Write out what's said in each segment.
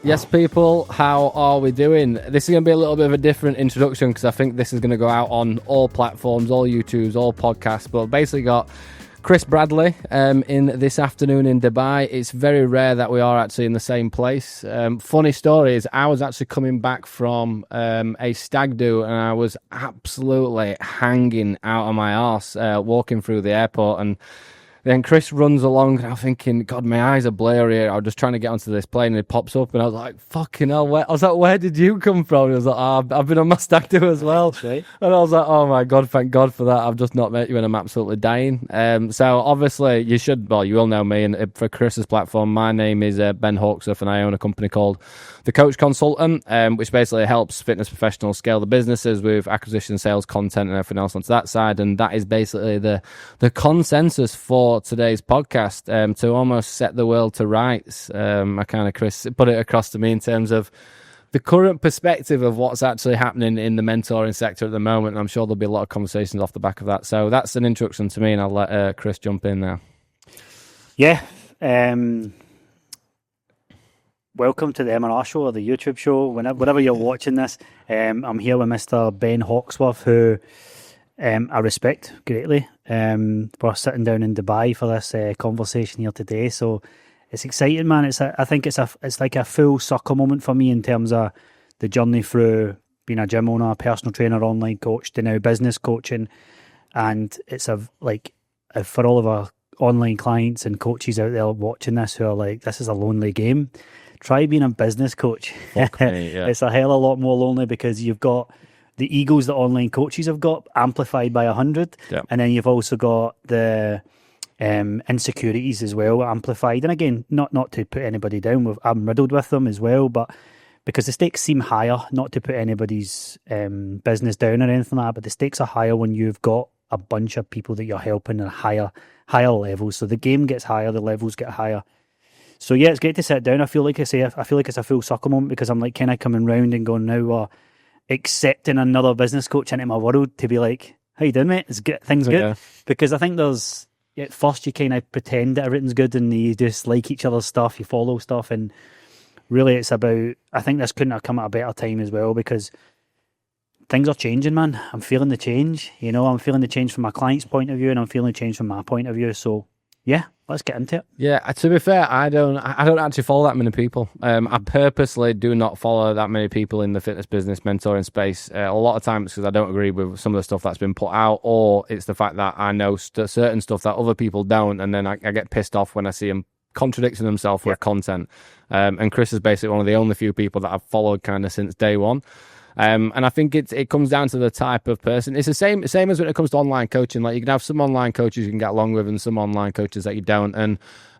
Yes, people, how are we doing? This is going to be a little bit of a different introduction because I think this is going to go out on all platforms, all YouTubes, all podcasts, but basically got Chris Bradley in this afternoon in Dubai. It's very rare that we are actually in the same place. Funny story is I was actually coming back from a stag do and I was absolutely hanging out of my arse walking through the airport, and then Chris runs along, and I'm thinking, God, my eyes are blurry. I was just trying to get onto this plane, and it pops up, and I was like, fucking hell, where did you come from? He was like, I've been on my stag do as well. Right. And I was like, oh my God, thank God for that. I've just not met you, and I'm absolutely dying. So obviously, you will know me, and for Chris's platform, my name is Ben Hawksuff, and I own a company called The Coach Consultant, which basically helps fitness professionals scale the businesses with acquisition, sales, content, and everything else onto that side. And that is basically the consensus for today's podcast, to almost set the world to rights. Chris put it across to me in terms of the current perspective of what's actually happening in the mentoring sector at the moment. And I'm sure there'll be a lot of conversations off the back of that. So that's an introduction to me, and I'll let Chris jump in now. Yeah. Welcome to the MRR show or the YouTube show. Whenever you're watching this, I'm here with Mr. Ben Hawksuff, who I respect greatly, for sitting down in Dubai for this conversation here today. So it's exciting, man. I think it's like a full circle moment for me in terms of the journey through being a gym owner, a personal trainer, online coach, to now business coaching. And it's for all of our online clients and coaches out there watching this who are like, this is a lonely game. Try being a business coach. Fuck me, yeah. It's a hell of a lot more lonely because you've got the egos that online coaches have got amplified by 100. Yep. And then you've also got the insecurities as well amplified. And again, not to put anybody down, I'm riddled with them as well, but because the stakes seem higher, not to put anybody's business down or anything like that, but the stakes are higher when you've got a bunch of people that you're helping at higher levels. So the game gets higher, the levels get higher. So yeah, it's great to sit down. I feel like it's a full circle moment because I'm like kind of coming round and going, now accepting another business coach into my world to be like, how you doing, mate? It's good. Things good. Yeah. Because I think at first you kind of pretend that everything's good and you just like each other's stuff, you follow stuff, and really it's about, I think this couldn't have come at a better time as well because things are changing, man. I'm feeling the change. I'm feeling the change from my client's point of view, and I'm feeling the change from my point of view. So yeah, let's get into it. Yeah, to be fair, I don't actually follow that many people. I purposely do not follow that many people in the fitness business mentoring space. A lot of times because I don't agree with some of the stuff that's been put out, or it's the fact that I know certain stuff that other people don't, and then I get pissed off when I see them contradicting themselves with content. And Chris is basically one of the only few people that I've followed kind of since day one. And I think it comes down to the type of person. It's the same as when it comes to online coaching. Like you can have some online coaches you can get along with and some online coaches that you don't.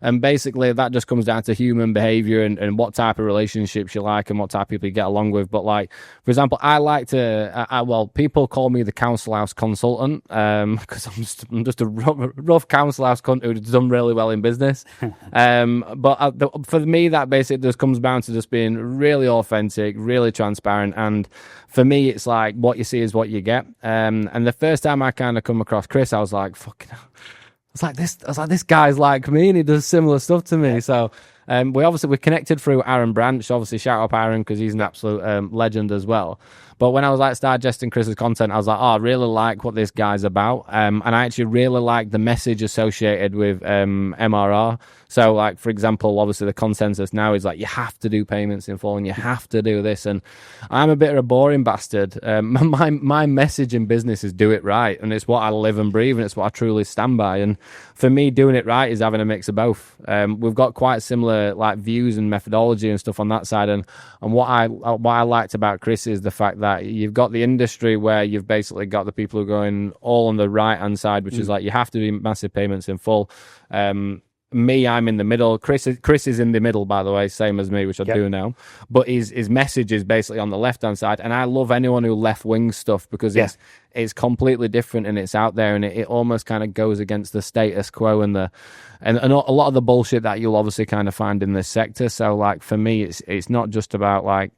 And basically that just comes down to human behavior and what type of relationships you like and what type of people you get along with. But like, for example, I like to, people call me the council house consultant, because I'm just a rough council house cunt who's done really well in business. But for me, that basically just comes down to just being really authentic, really transparent. And for me, it's like what you see is what you get. And the first time I kind of come across Chris, I was like, fucking hell. I was like, this guy's like me and he does similar stuff to me. So we connected through Aaron Branch. Obviously, shout out Aaron because he's an absolute legend as well. But when I was started digesting Chris's content, I was like, I really like what this guy's about. And I actually really like the message associated with MRR. So like, for example, obviously the consensus now is like, you have to do payments in full and you have to do this. And I'm a bit of a boring bastard. My message in business is do it right. And it's what I live and breathe and it's what I truly stand by. And for me, doing it right is having a mix of both. We've got quite similar like views and methodology and stuff on that side. And what I liked about Chris is the fact that you've got the industry where you've basically got the people who are going all on the right hand side, which is like you have to do massive payments in full. Me, I'm in the middle. Chris is in the middle, by the way, same as me, which I do now. But his message is basically on the left hand side, and I love anyone who left wing stuff because it's completely different and it's out there, and it almost kind of goes against the status quo and a lot of the bullshit that you'll obviously kind of find in this sector. So like for me, it's not just about like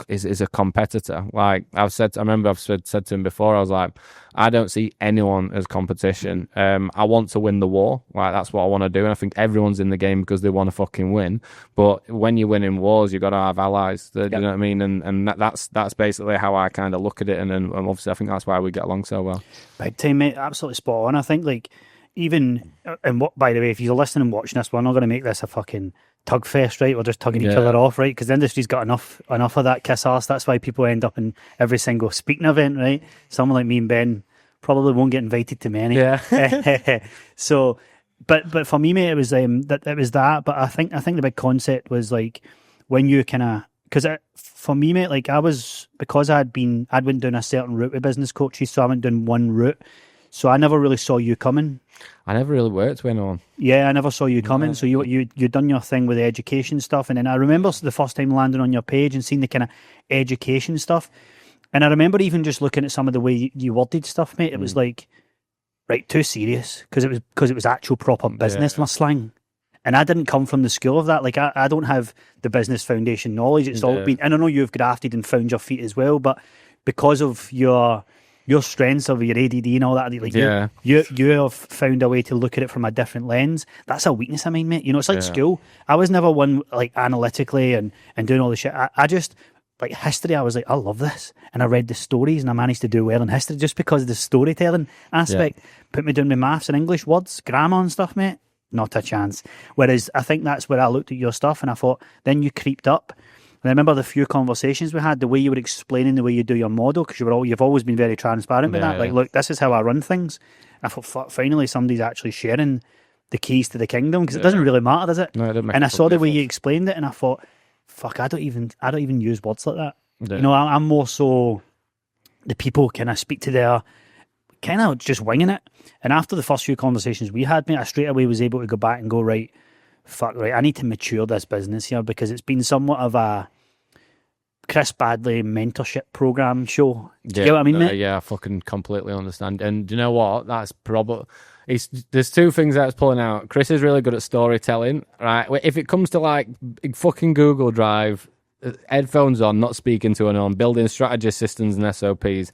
is a competitor. Like I remember I've said to him before, I was like, I don't see anyone as competition. I want to win the war. Like that's what I want to do. And I think everyone's in the game because they want to fucking win. But when you win in wars, you got to have allies. You know what I mean? And that's basically how I kind of look at it. And obviously I think that's why we get along so well. Big time, mate. Absolutely spot on. I think like even, and what, by the way, if you're listening and watching this, we're not going to make this a fucking tug fest, right? We're just tugging each other off, right? Because the industry's got enough of that kiss ass. That's why people end up in every single speaking event, right? Someone like me and Ben probably won't get invited to many. Yeah. So, but for me, mate, it was that. But I think the big concept was like when you kind of, because for me, mate, like because I'd went down a certain route with business coaches, so I went down one route. So I never really saw you coming. I never really worked with anyone. Yeah, I never saw you coming. So you done your thing with the education stuff, and then I remember the first time landing on your page and seeing the kind of education stuff. And I remember even just looking at some of the way you worded stuff, mate. It was like, right, too serious because it was actual proper business slang. And I didn't come from the school of that. Like I don't have the business foundation knowledge. It's all been, and I know you've grafted and found your feet as well, but because of your strengths of your ADD and all that, like you have found a way to look at it from a different lens. That's a weakness of mine, mate. You know, it's like school. I was never one like analytically and doing all the shit. I just like history. I was like, I love this, and I read the stories, and I managed to do well in history just because of the storytelling aspect. Put me down with maths and English words, grammar and stuff, mate. Not a chance. Whereas I think that's where I looked at your stuff and I thought, then you creeped up. And I remember the few conversations we had, the way you were explaining the way you do your model, because you've always been very transparent with that. Like, look, this is how I run things. I thought, finally, somebody's actually sharing the keys to the kingdom, because it doesn't really matter, does it? No, it doesn't make and I saw the difference. way you explained it, and I thought, fuck, I don't even use words like that. Yeah. You know, I'm more so the people kind of speak to their kind of just winging it. And after the first few conversations we had, mate, I straight away was able to go back and go, right, I need to mature this business here, because it's been somewhat of a Chris Badley mentorship program show. Do you get what I mean, mate? Yeah, I fucking completely understand. And do you know what? That's probably... There's two things that's pulling out. Chris is really good at storytelling, right? If it comes to like fucking Google Drive, headphones on, not speaking to anyone, building strategy systems and SOPs,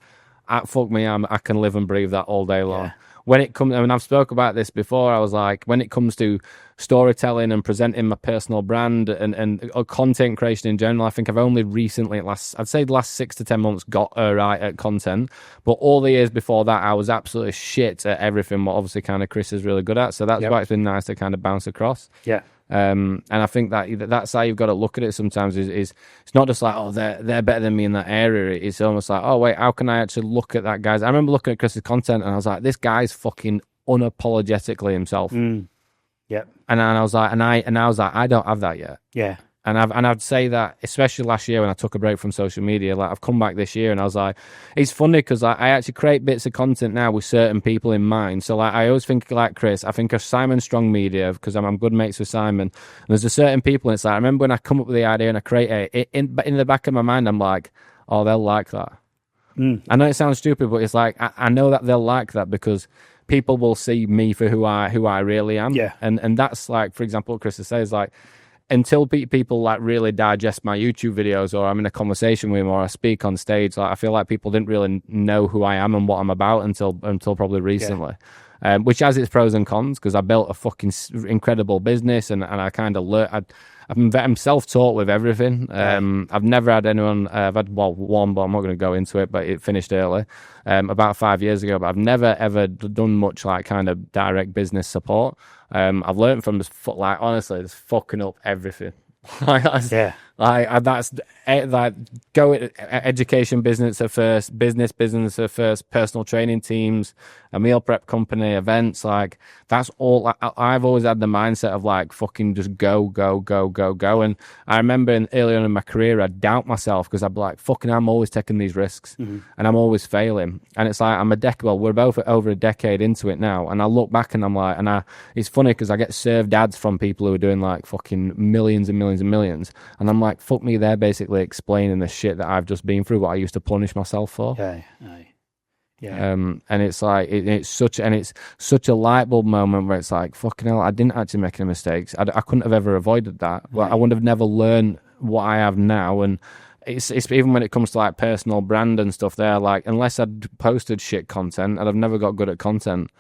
fuck me, I can live and breathe that all day long. Yeah. When it comes, I mean, I've spoke about this before. I was like, when it comes to storytelling and presenting my personal brand and content creation in general, I think I've only recently, I'd say the last 6 to 10 months, got right at content. But all the years before that, I was absolutely shit at everything. What obviously kind of Chris is really good at. So that's why it's been nice to kind of bounce across. Yeah. And I think that's how you've got to look at it sometimes is it's not just like, oh, they're better than me in that area. It's almost like, oh wait, how can I actually look at that guy's? I remember looking at Chris's content and I was like, this guy's fucking unapologetically himself. Yeah. And I was like, I don't have that yet. Yeah. And I'd say that, especially last year when I took a break from social media, like I've come back this year and I was like, it's funny because I actually create bits of content now with certain people in mind. So like I always think like Chris, I think of Simon Strong Media because I'm good mates with Simon. And there's a certain people, and it's like, I remember when I come up with the idea and I create it, in the back of my mind, I'm like, oh, they'll like that. I know it sounds stupid, but it's like, I know that they'll like that because people will see me for who I really am. Yeah. And that's like, for example, what Chris says, like, until people like really digest my YouTube videos, or I'm in a conversation with them, or I speak on stage, like I feel like people didn't really know who I am and what I'm about until probably recently. Which has its pros and cons, because I built a fucking incredible business and I kind of learned. I'm self-taught with everything. I've never had anyone. I've had one, but I'm not going to go into it. But it finished early, about 5 years ago. But I've never ever done much like kind of direct business support. I've learned from this. Like honestly, it's fucking up everything. That's go education business at first, business at first, personal training teams, a meal prep company, events. Like that's all. Like, I've always had the mindset of like fucking just go. And I remember early on in my career, I'd doubt myself because I'd be like, fucking, I'm always taking these risks and I'm always failing. And it's like we're both over a decade into it now, and I look back and I'm like, it's funny because I get served ads from people who are doing like fucking millions and millions and millions, and I'm like, fuck me, they're basically explaining the shit that I've just been through, what I used to punish myself for. Yeah. And it's like it's such a light bulb moment where it's like, fucking hell, I didn't actually make any mistakes. I couldn't have ever avoided that. Well, I would have never learned what I have now, and it's even when it comes to like personal brand and stuff there, like unless I'd posted shit content, I'd have never got good at content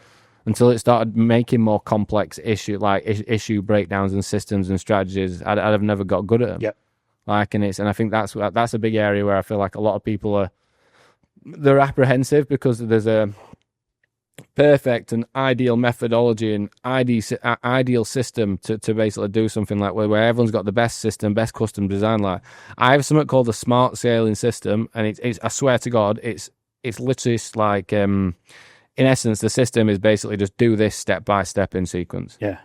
until it started making more complex issue breakdowns and systems and strategies. I'd have never got good at them. Yep. Like, and I think that's a big area where I feel like a lot of people they're apprehensive because there's a perfect and ideal methodology and ideal system to basically do something like where everyone's got the best system, best custom design. Like, I have something called the smart scaling system, and it's I swear to God, it's literally just like in essence, the system is basically just do this step by step in sequence. Yeah.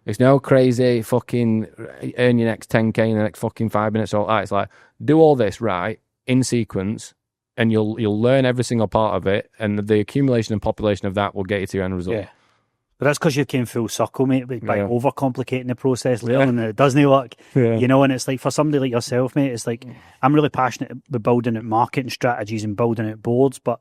It's no crazy fucking earn your next 10k in the next fucking 5 minutes or that. It's like, do all this right in sequence, and you'll learn every single part of it, and the accumulation and population of that will get you to your end result. Yeah. But that's because you came full circle, mate, by overcomplicating the process later and it doesn't work. Yeah. You know, and it's like for somebody like yourself, mate, it's like I'm really passionate about building out marketing strategies and building out boards, but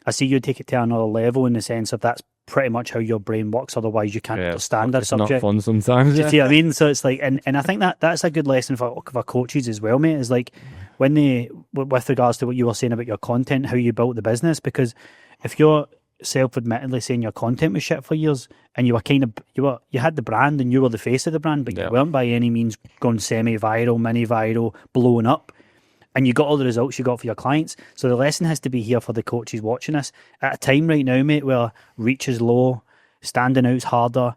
I see you take it to another level in the sense of that's pretty much how your brain works. Otherwise, you can't understand that subject. It's not fun sometimes. Do you see what I mean? So it's like, and I think that's a good lesson for coaches as well, mate. Is like when with regards to what you were saying about your content, how you built the business. Because if you're self-admittedly saying your content was shit for years, and you had the brand and you were the face of the brand, but you weren't by any means going semi-viral, mini-viral, blowing up. And you got all the results you got for your clients. So the lesson has to be here for the coaches watching us. At a time right now, mate, where reach is low, standing out's harder,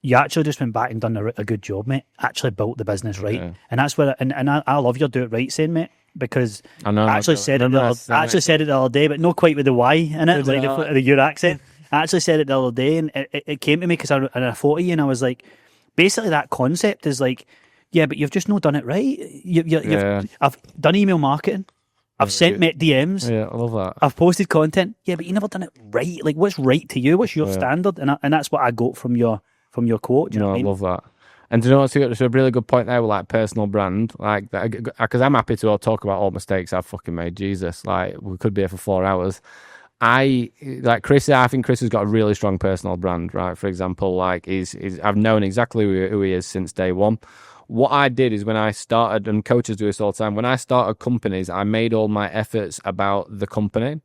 you actually just went back and done a good job, mate. Actually built the business right. Yeah. And that's where, and I love your do it right saying, mate, because I actually said it the other day, but not quite with the Y in it, like your accent. I actually said it the other day, and it came to me because I thought of you, and I was like, basically that concept is like, yeah, but you've just not done it right. I've done email marketing. I've sent mate DMs. Yeah, I love that. I've posted content. Yeah, but you never done it right. Like, what's right to you? What's your standard? And that's what I got from your quote. You know what I mean? love that. And do you know what's a really good point there with like personal brand? Like, because I'm happy to talk about all mistakes I've fucking made. Jesus, like we could be here for 4 hours. I think Chris has got a really strong personal brand, right? For example, like I've known exactly who he is since day one. What I did is when I started, and coaches do this all the time, when I started companies, I made all my efforts about the company.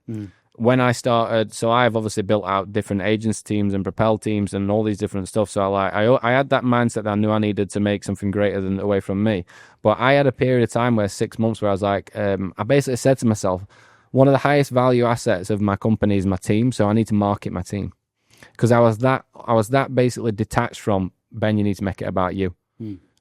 When I started, so I've obviously built out different agents teams and Propel teams and all these different stuff. So I had that mindset that I knew I needed to make something greater than away from me. But I had a period of time where 6 months where I was like, I basically said to myself, one of the highest value assets of my company is my team. So I need to market my team, because I was that basically detached from, Ben, you need to make it about you.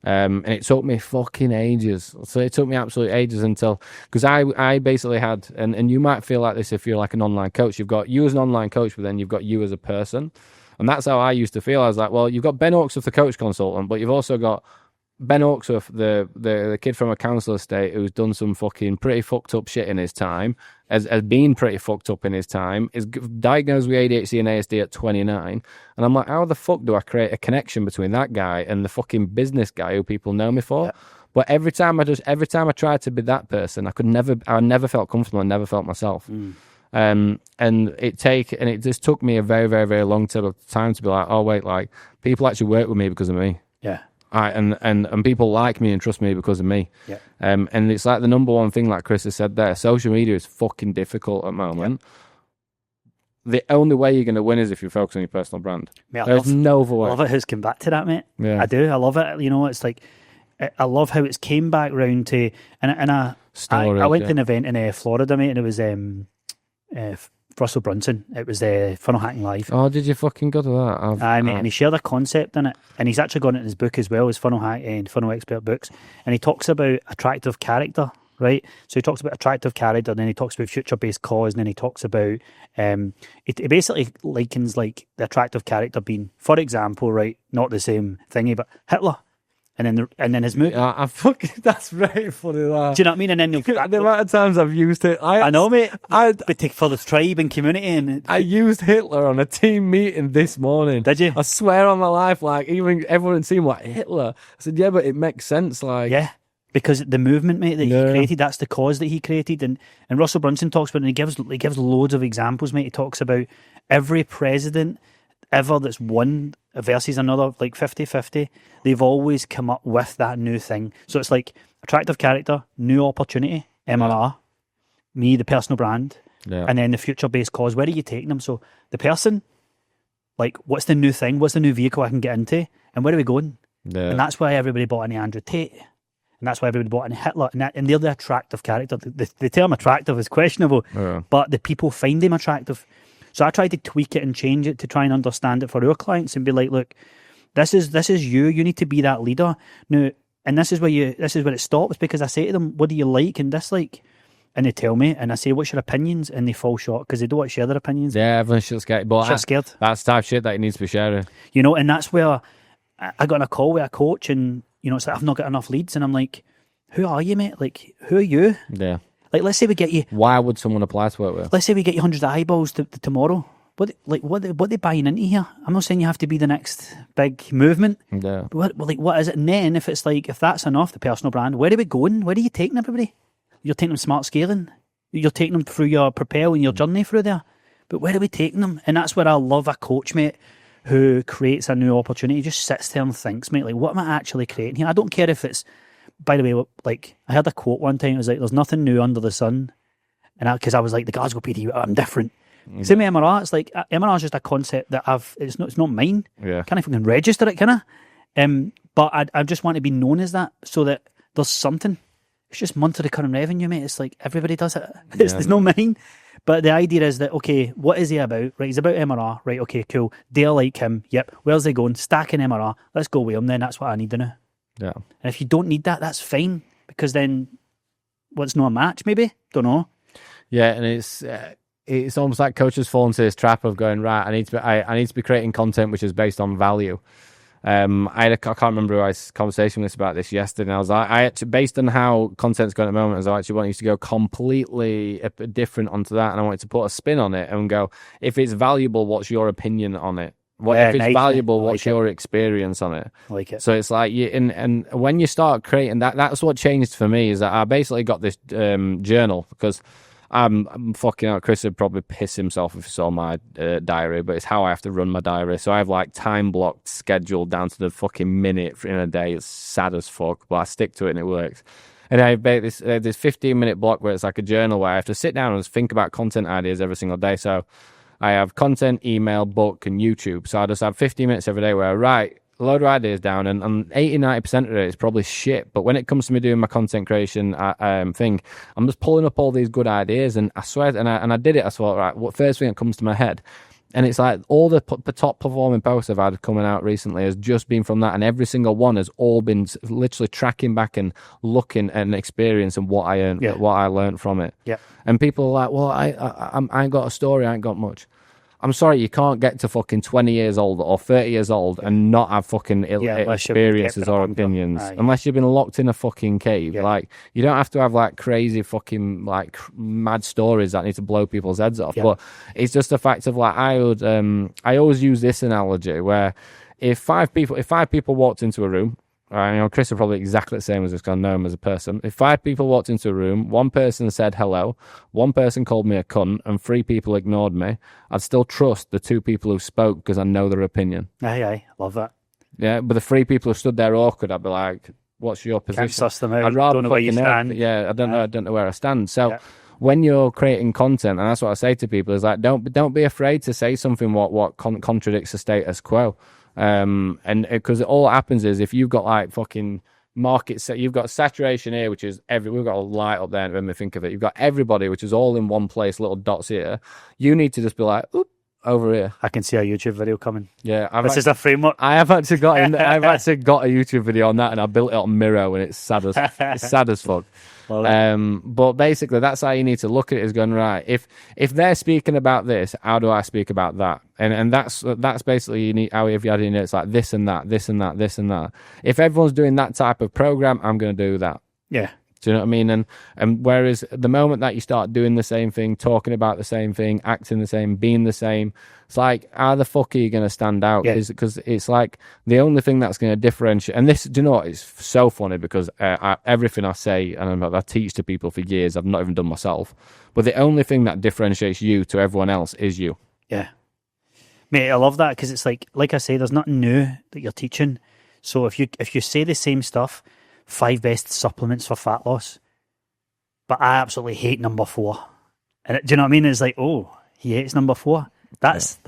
And it took me fucking ages. So it took me absolute ages until, because I basically had, and you might feel like this if you're like an online coach, you've got you as an online coach, but then you've got you as a person. And that's how I used to feel. I was like, well, you've got Ben Hawksworth, the coach consultant, but you've also got Ben Hawksworth, the kid from a council estate who's done some fucking pretty fucked up shit in his time, has been pretty fucked up in his time, is diagnosed with ADHD and ASD at 29. And I'm like, how the fuck do I create a connection between that guy and the fucking business guy who people know me for? Yeah. But every time I tried to be that person, I never felt comfortable and never felt myself. And it just took me a very, very, very long time to be like, oh wait, like people actually work with me because of me. Yeah. And people like me and trust me because of me. Yeah. And it's like the number one thing, like Chris has said there, social media is fucking difficult at the moment. Yeah. The only way you're going to win is if you focus on your personal brand. Mate, There's no other way. I love it how it's come back to that, mate. Yeah. I do. I love it. You know, it's like, I love how it's came back round to, and I went to an event in Florida, mate, and it was Russell Brunson. It was Funnel Hacking Live. Oh, did you fucking go to that? And he shared a concept in it, and he's actually got it in his book as well, his Funnel Hack and Funnel Expert books. And he talks about attractive character, right? So he talks about attractive character, and then he talks about future-based cause, and then he talks about it basically likens like the attractive character being, for example, right, not the same thingy, but Hitler. And then his movie. Yeah, that's very funny. That. Do you know what I mean? And then the amount of times I've used it, I know, mate. But for the tribe and community, and I used Hitler on a team meeting this morning. Did you? I swear on my life, like even everyone in the team, like Hitler. I said, yeah, but it makes sense, like because the movement, mate, that he created, that's the cause that he created, and Russell Brunson talks about, it, and he gives loads of examples, mate. He talks about every president ever that's won versus another, like 50-50, they've always come up with that new thing. So it's like attractive character, new opportunity, MRR, me, the personal brand, and then the future-based cause. Where are you taking them? So the person, like, what's the new thing? What's the new vehicle I can get into? And where are we going? Yeah. And that's why everybody bought into Andrew Tate. And that's why everybody bought into Hitler. And they're the attractive character. The term attractive is questionable, but the people find him attractive. So I tried to tweak it and change it to try and understand it for our clients and be like, look, this is you. You need to be that leader. Now, and this is where it stops, because I say to them, what do you like and dislike? And they tell me, and I say, what's your opinions? And they fall short because they don't want to share their opinions. Yeah, everyone's just scared. But scared. That's the type of shit that you need to be sharing. You know, and that's where I got on a call with a coach, and, you know, it's like, I've not got enough leads. And I'm like, who are you, mate? Like, who are you? Yeah. Like, let's say we get you... Why would someone apply to work with? Let's say we get you hundreds of eyeballs tomorrow. What they buying into here? I'm not saying you have to be the next big movement. Yeah. But what is it? And then if that's enough, the personal brand, where are we going? Where are you taking everybody? You're taking them smart scaling. You're taking them through your Propel and your journey through there. But where are we taking them? And that's where I love a coach, mate, who creates a new opportunity, just sits there and thinks, mate, like, what am I actually creating here? I don't care if it's, by the way, like, I heard a quote one time, it was like, there's nothing new under the sun. And because I was like, the Glasgow PD, I'm different. Same with MRR, it's like, MRR is just a concept that it's not mine. Yeah. Can't even register it, can I? But I just want to be known as that, so that there's something. It's just monthly recurring revenue, mate. It's like everybody does it. It's no mine. But the idea is that, okay, what is he about? Right, he's about MRR. Right, okay, cool. Do I like him? Yep. Where's he going? Stacking MRR. Let's go with him then. That's what I need to know. Yeah. And if you don't need that, that's fine. Because then, it's not a match, maybe? Don't know. Yeah, and it's almost like coaches fall into this trap of going, right, I need to be creating content which is based on value. I can't remember who I was conversation with about this yesterday, and I was like, I actually, based on how content's going at the moment, I actually want you to go completely different onto that, and I wanted to put a spin on it and go, if it's valuable, what's your opinion on it? If it's valuable, what's your experience on it? I like it. So it's like, and when you start creating that's what changed for me, is that I basically got this journal, because I'm fucking out. Chris would probably piss himself if he saw my diary, but it's how I have to run my diary. So I have like time blocked, scheduled down to the fucking minute in a day. It's sad as fuck, but I stick to it and it works. And I make this 15-minute block where it's like a journal where I have to sit down and just think about content ideas every single day. So I have content, email, book, and YouTube. So I just have 15 minutes every day where I write a load of ideas down, and 80-90% of it is probably shit. But when it comes to me doing my content creation thing, I'm just pulling up all these good ideas, and I swear, and I did it. I thought, right, what first thing that comes to my head, and it's like all the top performing posts I've had coming out recently has just been from that, and every single one has all been literally tracking back and looking and experiencing what I earned, what I learned from it. Yeah. And people are like, well, I ain't got a story, I ain't got much. I'm sorry, you can't get to fucking 20 years old or 30 years old and not have fucking experiences or opinions. Unless you've been locked in a fucking cave. Yeah. Like, you don't have to have like crazy fucking like mad stories that need to blow people's heads off. Yeah. But it's just a fact of like, I always use this analogy where if five people walked into a room, Chris are probably exactly the same as us, because I know him as a person. If 5 people walked into a room, 1 person said hello, 1 person called me a cunt, and 3 people ignored me, I'd still trust the 2 people who spoke because I know their opinion. Aye, love that. Yeah, but the 3 people who stood there awkward, I'd be like, what's your position? Can't suss them out. I'd rather don't know where you stand. I don't know where I stand. So when you're creating content, and that's what I say to people, is like, don't be afraid to say something what contradicts the status quo. And because all that happens is, if you've got like fucking you've got saturation here, which is we've got a light up there when we think of it. You've got everybody, which is all in one place, little dots here. You need to just be like, oop, over here. I can see a YouTube video coming. Yeah, this is a framework. I have actually got I've actually got a YouTube video on that, and I built it on Miro, and it's sad as fuck. But basically, that's how you need to look at it, is going, right, if they're speaking about this, how do I speak about that? And that's basically, you need, how if you add in, it's like this and that, this and that, this and that. If everyone's doing that type of program, I'm going to do that. Yeah. Do you know what I mean? And whereas the moment that you start doing the same thing, talking about the same thing, acting the same, being the same, it's like, how the fuck are you going to stand out? Because it's like the only thing that's going to differentiate. And this, do you know what? It's so funny, because everything I say, and I teach to people for years, I've not even done myself. But the only thing that differentiates you to everyone else is you. Yeah. Mate, I love that because it's like I say, there's nothing new that you're teaching. So if you say the same stuff, 5 best supplements for fat loss, but I absolutely hate number 4. And do you know what I mean? It's like, oh, he hates number 4. That's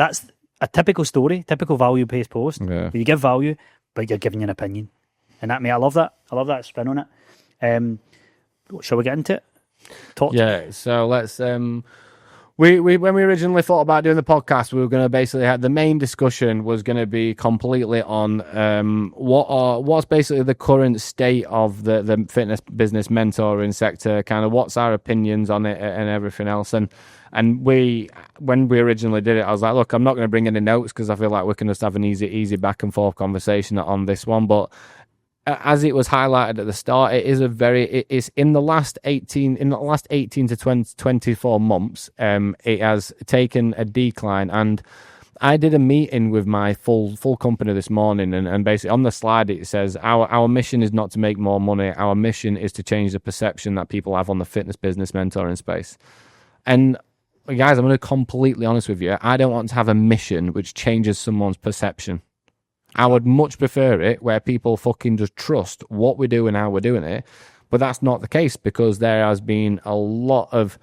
a typical story, typical value-based post. Yeah. You give value, but you're giving an opinion. And that, mate, I love that. I love that spin on it. Shall we get into it? So let's we when we originally thought about doing the podcast, we were going to basically have the main discussion was going to be completely on what's basically the current state of the fitness business mentoring sector, kind of what's our opinions on it and everything else. And when we originally did it, I was like, look, I'm not going to bring any notes because I feel like we can just have an easy back and forth conversation on this one. But as it was highlighted at the start, it's in the last 18 to 24 months, it has taken a decline. And I did a meeting with my full company this morning, and basically on the slide it says our mission is not to make more money. Our mission is to change the perception that people have on the fitness business mentoring space. And guys, I'm going to be completely honest with you. I don't want to have a mission which changes someone's perception. I would much prefer it where people fucking just trust what we do and how we're doing it. But that's not the case because there has been a lot of...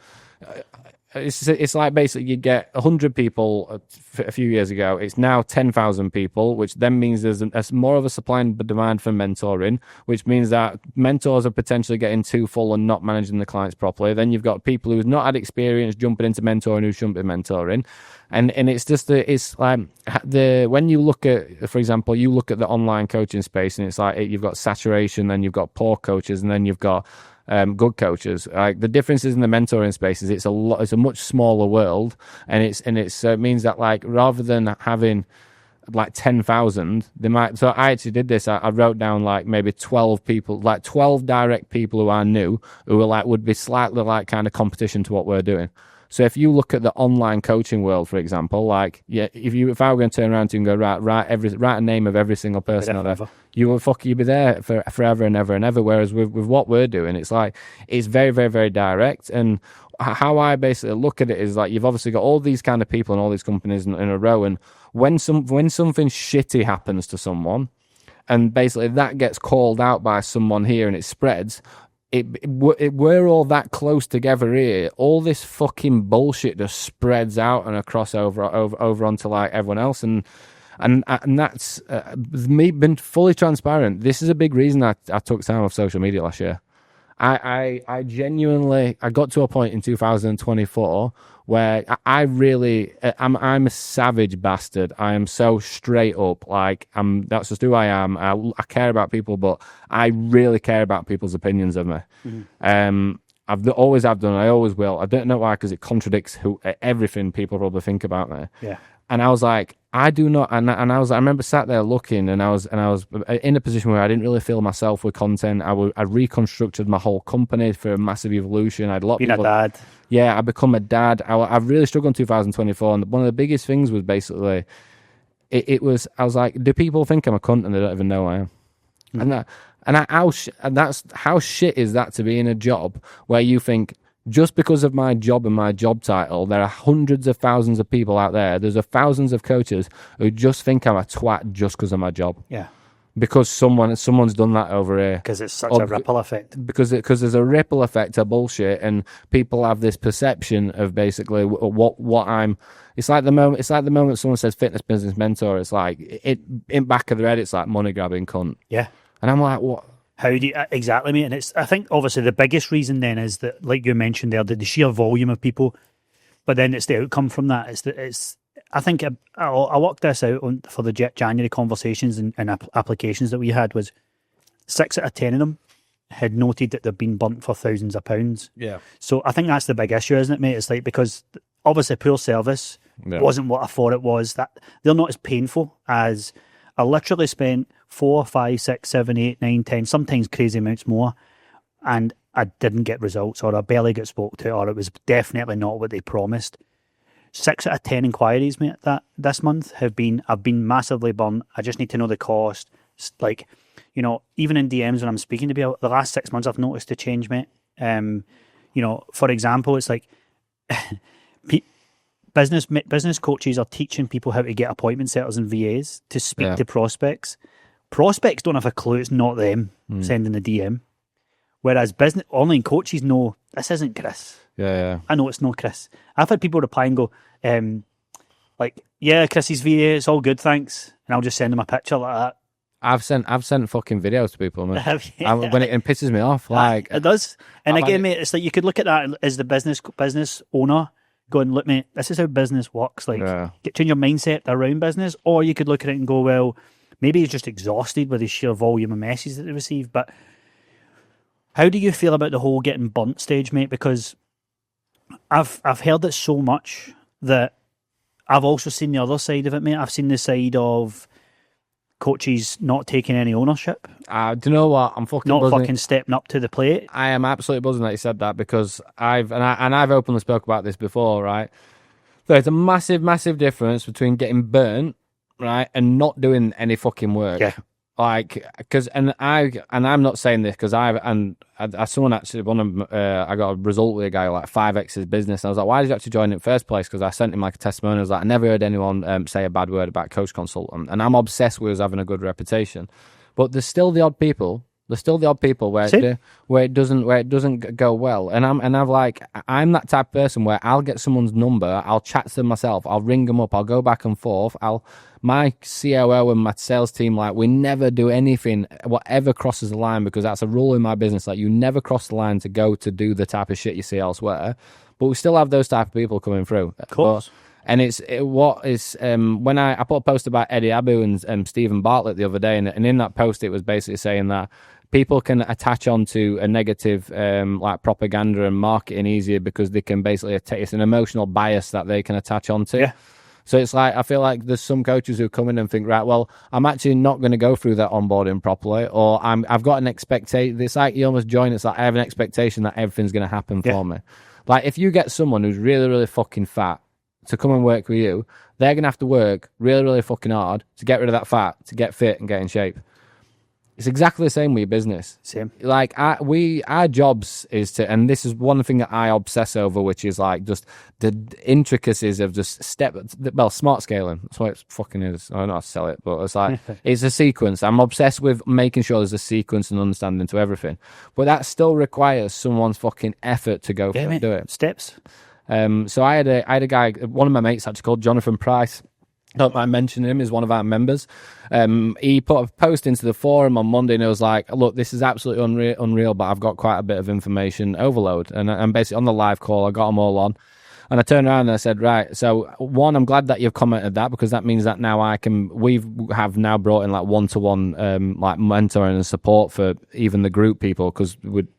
It's like basically you get 100 people a few years ago. It's now 10,000 people, which then means there's more of a supply and demand for mentoring, which means that mentors are potentially getting too full and not managing the clients properly. Then you've got people who've not had experience jumping into mentoring who shouldn't be mentoring. And it's just when you look at, for example, you look at the online coaching space and it's like you've got saturation, then you've got poor coaches, and then you've got good coaches. Like the differences in the mentoring space is it's a much smaller world, and it means that like rather than having like 10,000, they might. So I actually did this. I wrote down like maybe 12 people, like 12 direct people who I knew who were like would be slightly like kind of competition to what we're doing. So if you look at the online coaching world, for example, like if I were going to turn around to you and go write a name of every single person out there, you'd be there for forever and ever and ever. Whereas with what we're doing, it's like it's very very very direct. And how I basically look at it is like you've obviously got all these kind of people and all these companies in a row, and when something shitty happens to someone, and basically that gets called out by someone here and it spreads. We're all that close together here. All this fucking bullshit just spreads out and across over onto like everyone else, and that's me being fully transparent. This is a big reason I took time off social media last year. I genuinely got to a point in 2024 where I'm a savage bastard. I am so straight up. Like that's just who I am. I care about people, but I really care about people's opinions of me. Mm-hmm. I've always have done. I always will. I don't know why, because it contradicts everything people probably think about me. Yeah. And I was like, I do not, and I remember sat there looking, and I was in a position where I didn't really feel myself with content. I reconstructed my whole company for a massive evolution. I had a lot of people. Being a dad. Yeah, I become a dad. I really struggled in 2024, and one of the biggest things was basically, I was like, do people think I'm a cunt and they don't even know I am? Mm. And that's how shit is that to be in a job where you think, just because of my job and my job title, there are hundreds of thousands of people out there. There's thousands of coaches who just think I'm a twat just because of my job. Yeah. Because someone's done that over here. Because it's such a ripple effect. Because there's a ripple effect of bullshit, and people have this perception of basically what I'm. It's like the moment someone says fitness business mentor. It's like in back of their head, it's like money grabbing cunt. Yeah. And I'm like, what? How do you exactly, mate? And I think obviously the biggest reason then is that, like you mentioned there, the sheer volume of people, but then it's the outcome from that. I think I worked this out for the January conversations and applications that we had. Was 6 out of 10 of them had noted that they've been burnt for thousands of pounds. Yeah. So I think that's the big issue, isn't it, mate? It's like, because obviously poor service wasn't what I thought it was. That they're not as painful as I literally spent 4, 5, 6, 7, 8, 9, 10, sometimes crazy amounts more, and I didn't get results, or I barely got spoke to, or it was definitely not what they promised. 6 out of 10 inquiries, mate, that this month I've been massively burnt. I just need to know the cost. Like, you know, even in DMs when I'm speaking to people, the last 6 months I've noticed a change, mate. You know, for example, it's like business coaches are teaching people how to get appointment setters and VAs to speak to prospects. Prospects don't have a clue. It's not them sending the DM. Whereas online coaches know this isn't Chris. Yeah. I know it's not Chris. I've had people reply and go, yeah, Chris's VA, it's all good, thanks. And I'll just send them a picture like that. I've sent fucking videos to people, man. When it pisses me off, it does. And again, mate, it's like you could look at that as the business owner going, look, mate, this is how business works. Like, change your mindset around business, or you could look at it and go, well, maybe he's just exhausted with the sheer volume of messages that they receive. But how do you feel about the whole getting burnt stage, mate? Because I've heard it so much that I've also seen the other side of it, mate. I've seen the side of coaches not taking any ownership. Do you know what? I'm fucking not buzzing. Stepping up to the plate. I am absolutely buzzing that you said that, because I've openly spoke about this before, right? There's a massive, massive difference between getting burnt, right, and not doing any fucking work. Yeah. Like, because I'm not saying this because someone actually I got a result with a guy like 5x his business. And I was like, why did you actually join in the first place? Because I sent him like a testimonial. I was like, I never heard anyone say a bad word about Coach Consultant, and I'm obsessed with us having a good reputation. But there's still the odd people. There's still the odd people where it doesn't go well, and I'm that type of person where I'll get someone's number, I'll chat to them myself, I'll ring them up, I'll go back and forth. My COO and my sales team, like, we never do anything whatever crosses the line, because that's a rule in my business. Like, you never cross the line to go to do the type of shit you see elsewhere. But we still have those type of people coming through. Of course. And when I put a post about Eddie Abu and Stephen Bartlett the other day, and in that post it was basically saying that people can attach onto a negative like propaganda and marketing easier because they can basically it's an emotional bias that they can attach onto. Yeah. So it's like, I feel like there's some coaches who come in and think, right, well, I'm actually not going to go through that onboarding properly, or I've got an expectation. It's like you almost join. It's like I have an expectation that everything's going to happen for me. Like, if you get someone who's really, really fucking fat to come and work with you, they're going to have to work really, really fucking hard to get rid of that fat, to get fit and get in shape. It's exactly the same with your business. Same. Like, our jobs is to, and this is one thing that I obsess over, which is like just the intricacies of just smart scaling. That's what it fucking is. I don't know how to sell it, but it's like, it's a sequence. I'm obsessed with making sure there's a sequence and understanding to everything. But that still requires someone's fucking effort to go and do it. Steps. So I had a guy, one of my mates actually, called Jonathan Price. Don't mind mentioning him, as one of our members. He put a post into the forum on Monday, and it was like, look, this is absolutely unreal, but I've got quite a bit of information overload. And basically on the live call, I got them all on. And I turned around and I said, right, so one, I'm glad that you've commented that, because that means that now we have now brought in like one-to-one like mentoring and support for even the group people, because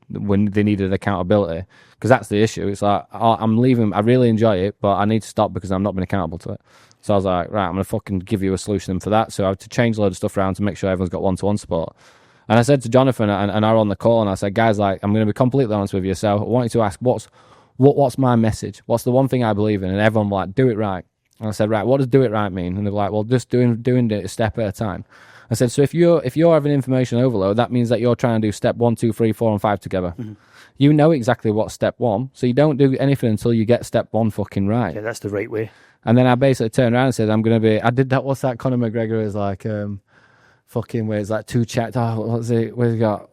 when they needed accountability, because that's the issue. It's like, I'm leaving, I really enjoy it, but I need to stop because I'm not being accountable to it. So I was like, right, I'm going to fucking give you a solution for that. So I had to change a load of stuff around to make sure everyone's got one-to-one support. And I said to Jonathan and I were on the call, and I said, guys, like, I'm going to be completely honest with you. So I want you to ask, what's my message? What's the one thing I believe in? And everyone was like, do it right. And I said, right, what does do it right mean? And they were like, well, just doing it a step at a time. I said, so if you're having information overload, that means that you're trying to do step 1, 2, 3, 4, and 5 together. Mm-hmm. You know exactly what's step 1, so you don't do anything until you get step 1 fucking right. Yeah, that's the right way. And then I basically turned around and said, I did that, what's that Conor McGregor is like, fucking where it's like 2 checked, what's it, where's he got?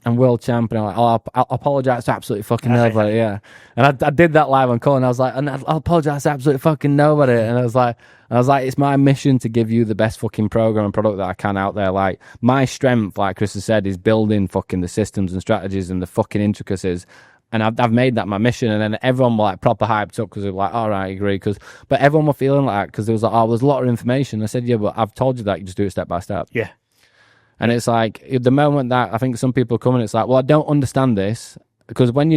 And world champ, and I'm like, I'll apologise to absolutely fucking nobody, yeah. And I did that live on call, and I was like, and I'll apologise to absolutely fucking nobody. And I was like, it's my mission to give you the best fucking program and product that I can out there. Like, my strength, like Chris has said, is building fucking the systems and strategies and the fucking intricacies. And I've made that my mission. And then everyone were like proper hyped up because they were like, all right, I agree. But everyone were feeling like, because there was like, there's a lot of information. I said, yeah, but I've told you that, you just do it step by step. Yeah. And it's like, the moment that I think some people come in, it's like, well, I don't understand this. Because when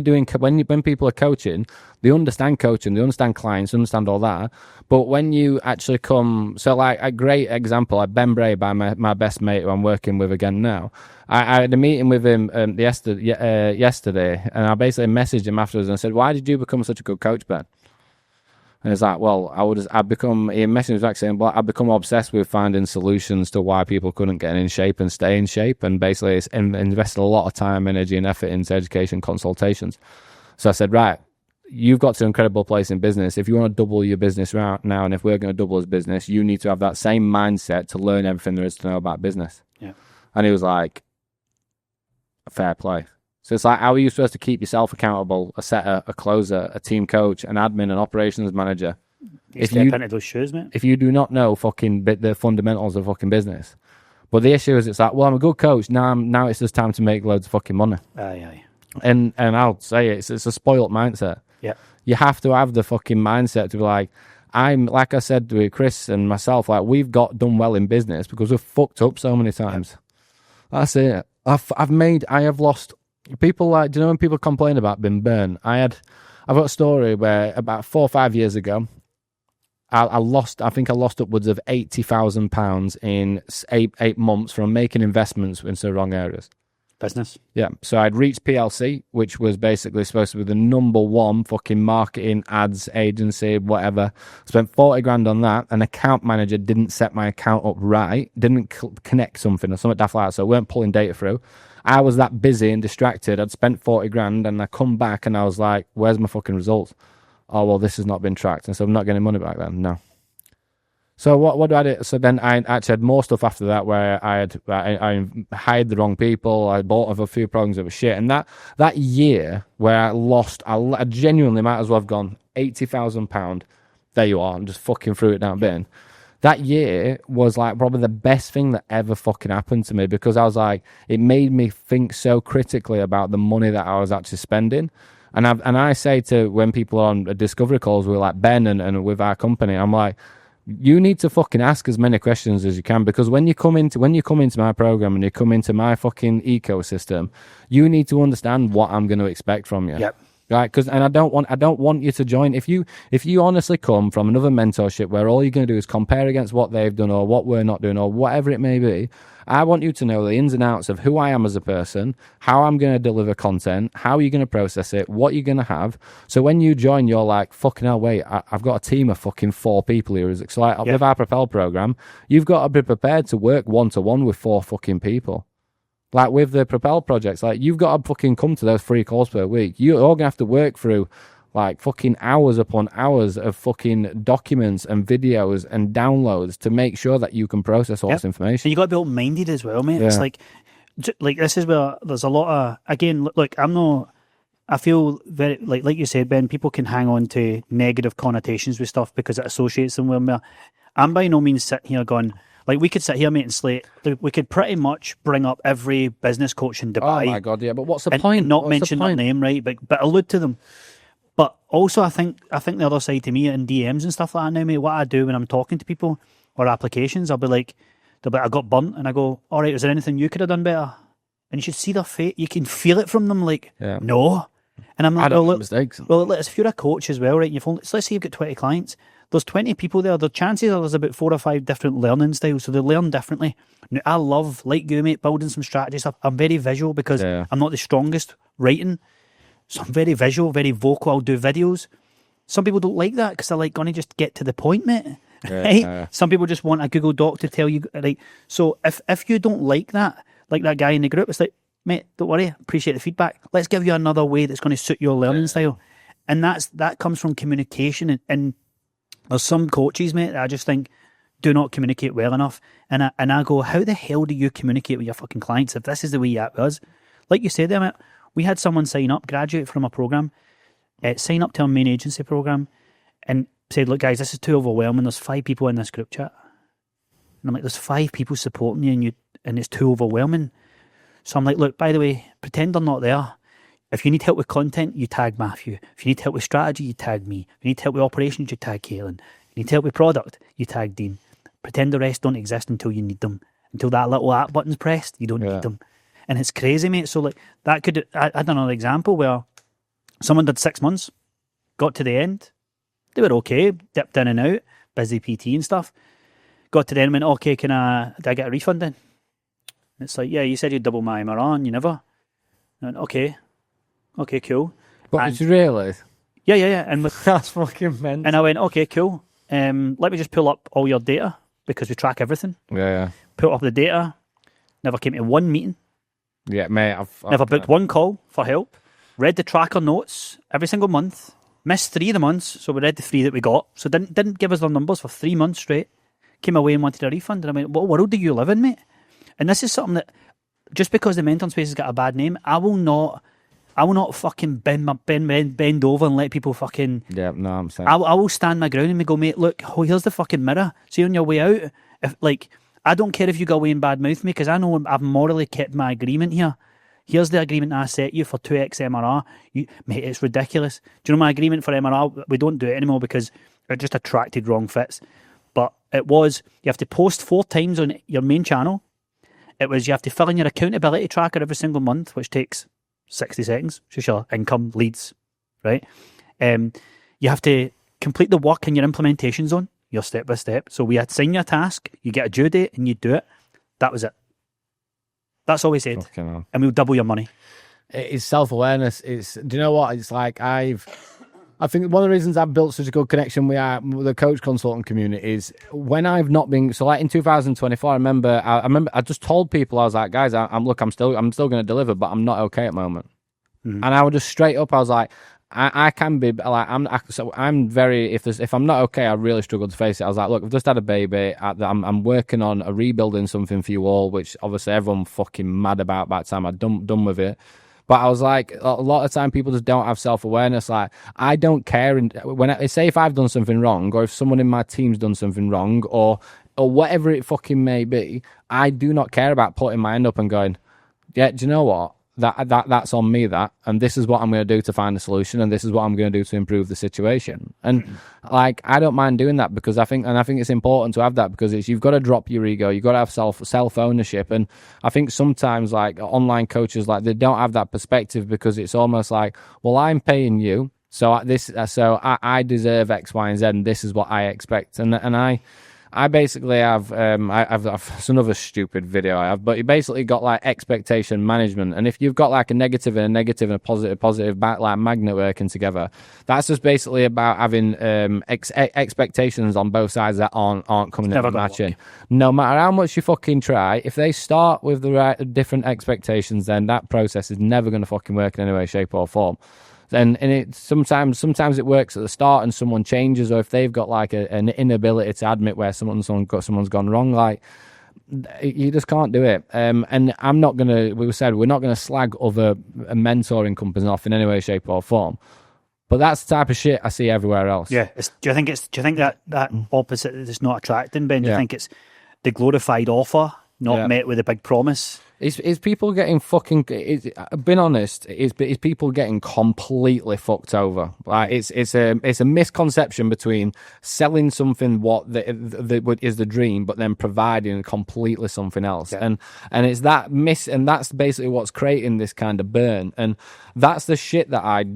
people are coaching, they understand coaching, they understand clients, they understand all that. But when you actually come, so like a great example, like Ben Bray, by my best mate who I'm working with again now. I had a meeting with him yesterday, and I basically messaged him afterwards and I said, why did you become such a good coach, Ben? And it's like, well, he messaged me back saying, well, I've become obsessed with finding solutions to why people couldn't get in shape and stay in shape. And basically it's invested a lot of time, energy and effort into education consultations. So I said, right, you've got to an incredible place in business. If you want to double your business now, and if we're going to double his business, you need to have that same mindset to learn everything there is to know about business. Yeah. And he was like, fair play. So it's like, how are you supposed to keep yourself accountable, a setter, a closer, a team coach, an admin, an operations manager? You step into those shoes, mate. If you do not know fucking the fundamentals of fucking business. But the issue is, it's like, well, I'm a good coach. Now it's just time to make loads of fucking money. Aye. And I'll say it's a spoilt mindset. Yeah. You have to have the fucking mindset to be like, like I said with Chris and myself, like, we've got done well in business because we've fucked up so many times. That's it. I have lost people. Like, do you know when people complain about being burned? I've got a story where about 4 or 5 years ago, I think I lost upwards of £80,000 in 8 months from making investments into the wrong areas. Business. Yeah. So I'd reached PLC, which was basically supposed to be the number one fucking marketing ads agency, whatever. Spent 40 grand on that. An account manager didn't set my account up right, didn't connect something or something daft like that. So I weren't pulling data through. I was that busy and distracted. I'd spent 40 grand and I come back and I was like, where's my fucking results? Oh, well, this has not been tracked. And so I'm not getting money back then. No. So what do I do? So then I actually had more stuff after that where I hired the wrong people. I bought a few programs that were shit. And that year where I genuinely might as well have gone £80,000. There you are. I'm just fucking threw it down bin. That year was like probably the best thing that ever fucking happened to me, because I was like, it made me think so critically about the money that I was actually spending. And I say to, when people are on discovery calls with like Ben and with our company, I'm like, you need to fucking ask as many questions as you can, because when you come into my program and you come into my fucking ecosystem, you need to understand what I'm going to expect from you. Yep. Right? I don't want you to join. If you honestly come from another mentorship where all you're going to do is compare against what they've done or what we're not doing or whatever it may be, I want you to know the ins and outs of who I am as a person, how I'm going to deliver content, how you're going to process it, what you're going to have. So when you join, you're like, fucking hell, wait, I've got a team of fucking 4 people here. So like, with our Propel program, you've got to be prepared to work one-to-one with 4 fucking people. Like with the Propel projects, like, you've got to fucking come to those 3 calls per week. You're all going to have to work through like fucking hours upon hours of fucking documents and videos and downloads to make sure that you can process all this information. And you got to be open-minded as well, mate. Yeah. It's like this is where there's a lot of, again, look, I feel very, like you said, Ben, people can hang on to negative connotations with stuff because it associates them with me. I'm by no means sitting here going, like, we could sit here, mate, and slate. We could pretty much bring up every business coach in Dubai. Oh my God, yeah, but what's the point? Not mention their name, right? But allude to them. But also, I think the other side to me in DMs and stuff like that now, mate, what I do when I'm talking to people or applications, they'll be like, I got burnt, and I go, all right, is there anything you could have done better? And you should see their face. You can feel it from them, like, no. And I'm like, I don't make mistakes. Well, if you're a coach as well, right? So let's say you've got 20 clients. There's 20 people there. The chances are there's about 4 or 5 different learning styles, so they learn differently. Now, I love, like you, mate, building some strategy stuff. I'm very visual because I'm not the strongest writing. So I'm very visual, very vocal. I'll do videos. Some people don't like that because they're like, going to just get to the point, mate. Right? Some people just want a Google Doc to tell you. Right? So if you don't like that, like that guy in the group, it's like, mate, don't worry, appreciate the feedback. Let's give you another way that's going to suit your learning style. And that comes from communication. And there's some coaches, mate, that I just think do not communicate well enough. And I go, how the hell do you communicate with your fucking clients if this is the way you was? Like you said there, mate, we had someone sign up, graduate from a program, sign up to our main agency program, and said, look, guys, this is too overwhelming. There's 5 people in this group chat. And I'm like, there's 5 people supporting you and it's too overwhelming. So I'm like, look, by the way, pretend they're not there. If you need help with content, you tag Matthew. If you need help with strategy, you tag me. If you need help with operations, you tag Kaelin. If you need help with product, you tag Dean. Pretend the rest don't exist until you need them. Until that little app button's pressed, you don't need them. And it's crazy, mate. So like that could, I had another example where someone did 6 months, got to the end, they were okay, dipped in and out, busy PT and stuff. Got to the end and went, okay, did I get a refund then? And it's like, yeah, you said you'd double my MRR and you never. And I went, okay, cool. But did you realise? Yeah. And that's fucking mental. And I went, okay, cool. Let me just pull up all your data because we track everything. Yeah. Put up the data. Never came to one meeting. Yeah, mate. Never booked one call for help. Read the tracker notes every single month. Missed 3 of the months, so we read the 3 that we got. So didn't give us their numbers for 3 months straight. Came away and wanted a refund, and I went, "What world do you live in, mate?" And this is something that, just because the mentoring space has got a bad name, I will not fucking bend over and let people fucking. Yeah, no, I'm saying. I will stand my ground and we go, "Mate, look, here's the fucking mirror. See on your way out, if like, I don't care if you go away and badmouth me, because I know I've morally kept my agreement here. Here's the agreement I set you for 2x MRR. Mate, it's ridiculous. Do you know my agreement for MRR? We don't do it anymore because it just attracted wrong fits. But it was, you have to post 4 times on your main channel. It was, you have to fill in your accountability tracker every single month, which takes 60 seconds. Just your income, leads, right? You have to complete the work in your implementation zone, your step by step. So we assign you a task, you get a due date, and you do it. That was it. That's all we said. And we'll double your money. It's self-awareness. Do you know what? It's like I think one of the reasons I've built such a good connection with the coach consultant community is when I've not been, so like in 2024, I remember I just told people, I was like, guys, I'm still going to deliver, but I'm not okay at the moment. And I would just straight up, I was like, I can be like, I'm very, if I'm not okay, I really struggle to face it. I was like, look, I've just had a baby. I'm working on rebuilding something for you all, which obviously everyone fucking mad about by the time I'm done with it. But I was like, a lot of time people just don't have self-awareness. Like, I don't care. And when I say if I've done something wrong, or if someone in my team's done something wrong, or whatever it fucking may be, I do not care about putting my hand up and going, yeah, do you know what? That's on me, and this is what I'm going to do to find a solution, and this is what I'm going to do to improve the situation. And like, I don't mind doing that because I think it's important to have that, because you've got to drop your ego, you've got to have self ownership. And I think sometimes like online coaches, like, they don't have that perspective, because it's almost like, well, I'm paying you, so I deserve X, Y, and Z, and this is what I expect. And I basically have, it's another stupid video I have, but you basically got like expectation management. And if you've got like a negative and a positive back, like magnet working together, that's just basically about having expectations on both sides that aren't coming into matching. No matter how much you fucking try, if they start with the right different expectations, then that process is never going to fucking work in any way, shape, or form. And it sometimes it works at the start and someone changes, or if they've got like an inability to admit where someone's gone wrong, like, you just can't do it. And I'm not gonna. We're not gonna slag other mentoring companies off in any way, shape, or form. But that's the type of shit I see everywhere else. Yeah. Do you think that opposite is not attracting, Ben? Do you think it's the glorified offer, not met with a big promise? Is people getting fucking? Being honest, is people getting completely fucked over? Like, it's a misconception between selling something what is the dream, but then providing completely something else, and it's that and that's basically what's creating this kind of burn, and that's the shit that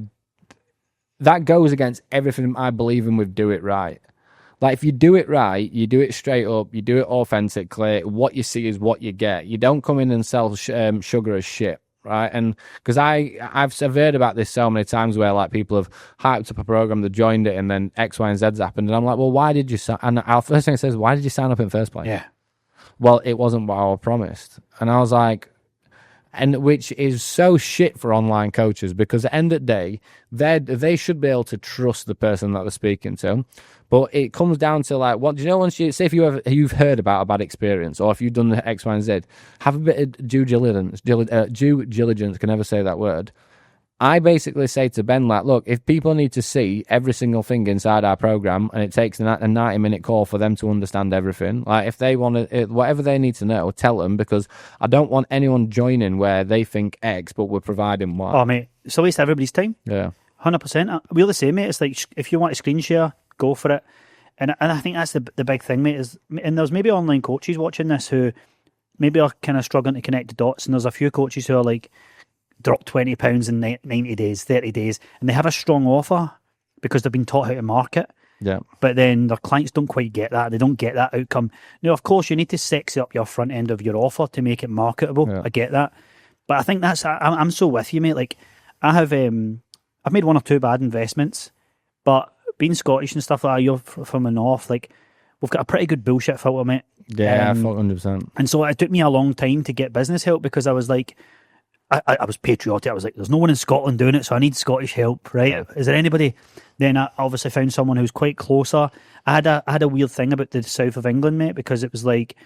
goes against everything I believe in with Do It Right. Like, if you do it right, you do it straight up, you do it authentically, what you see is what you get. You don't come in and sell sugar as shit, right? And because I've heard about this so many times where, like, people have hyped up a program, they joined it, and then X, Y, and Z's happened. And I'm like, well, why did you sign? And our first thing says, why did you sign up in the first place? Yeah. Well, it wasn't what I was promised. And I was like, and which is so shit for online coaches, because at the end of the day, they should be able to trust the person that they're speaking to. But it comes down to, like, what do you know? Once you say, if you've heard about a bad experience, or if you've done the X, Y, and Z, have a bit of due diligence. Can never say that word. I basically say to Ben, like, look, if people need to see every single thing inside our program, and it takes a 90-minute call for them to understand everything, like, if they want to, whatever they need to know, tell them, because I don't want anyone joining where they think X, but we're providing Y. Oh, mate, it's a waste of everybody's time. Yeah, 100%. We're the same, mate. It's like, if you want to screen share, go for it. And I think that's the big thing, mate. And there's maybe online coaches watching this who maybe are kind of struggling to connect the dots. And there's a few coaches who are like, drop £20 in 90 days, 30 days, and they have a strong offer because they've been taught how to market. Yeah. But then their clients don't quite get that. They don't get that outcome. Now, of course, you need to sexy up your front end of your offer to make it marketable. Yeah. I get that. But I think I'm so with you, mate. Like, I've made 1 or 2 bad investments, but being Scottish and stuff like that, you're from the north, like, we've got a pretty good bullshit filter, mate. Yeah, 100%. And so it took me a long time to get business help, because I was like, I was patriotic. I was like, there's no one in Scotland doing it, so I need Scottish help, right? Yeah. Is there anybody? Then I obviously found someone who's quite closer. I had a weird thing about the south of England, mate, because it was like,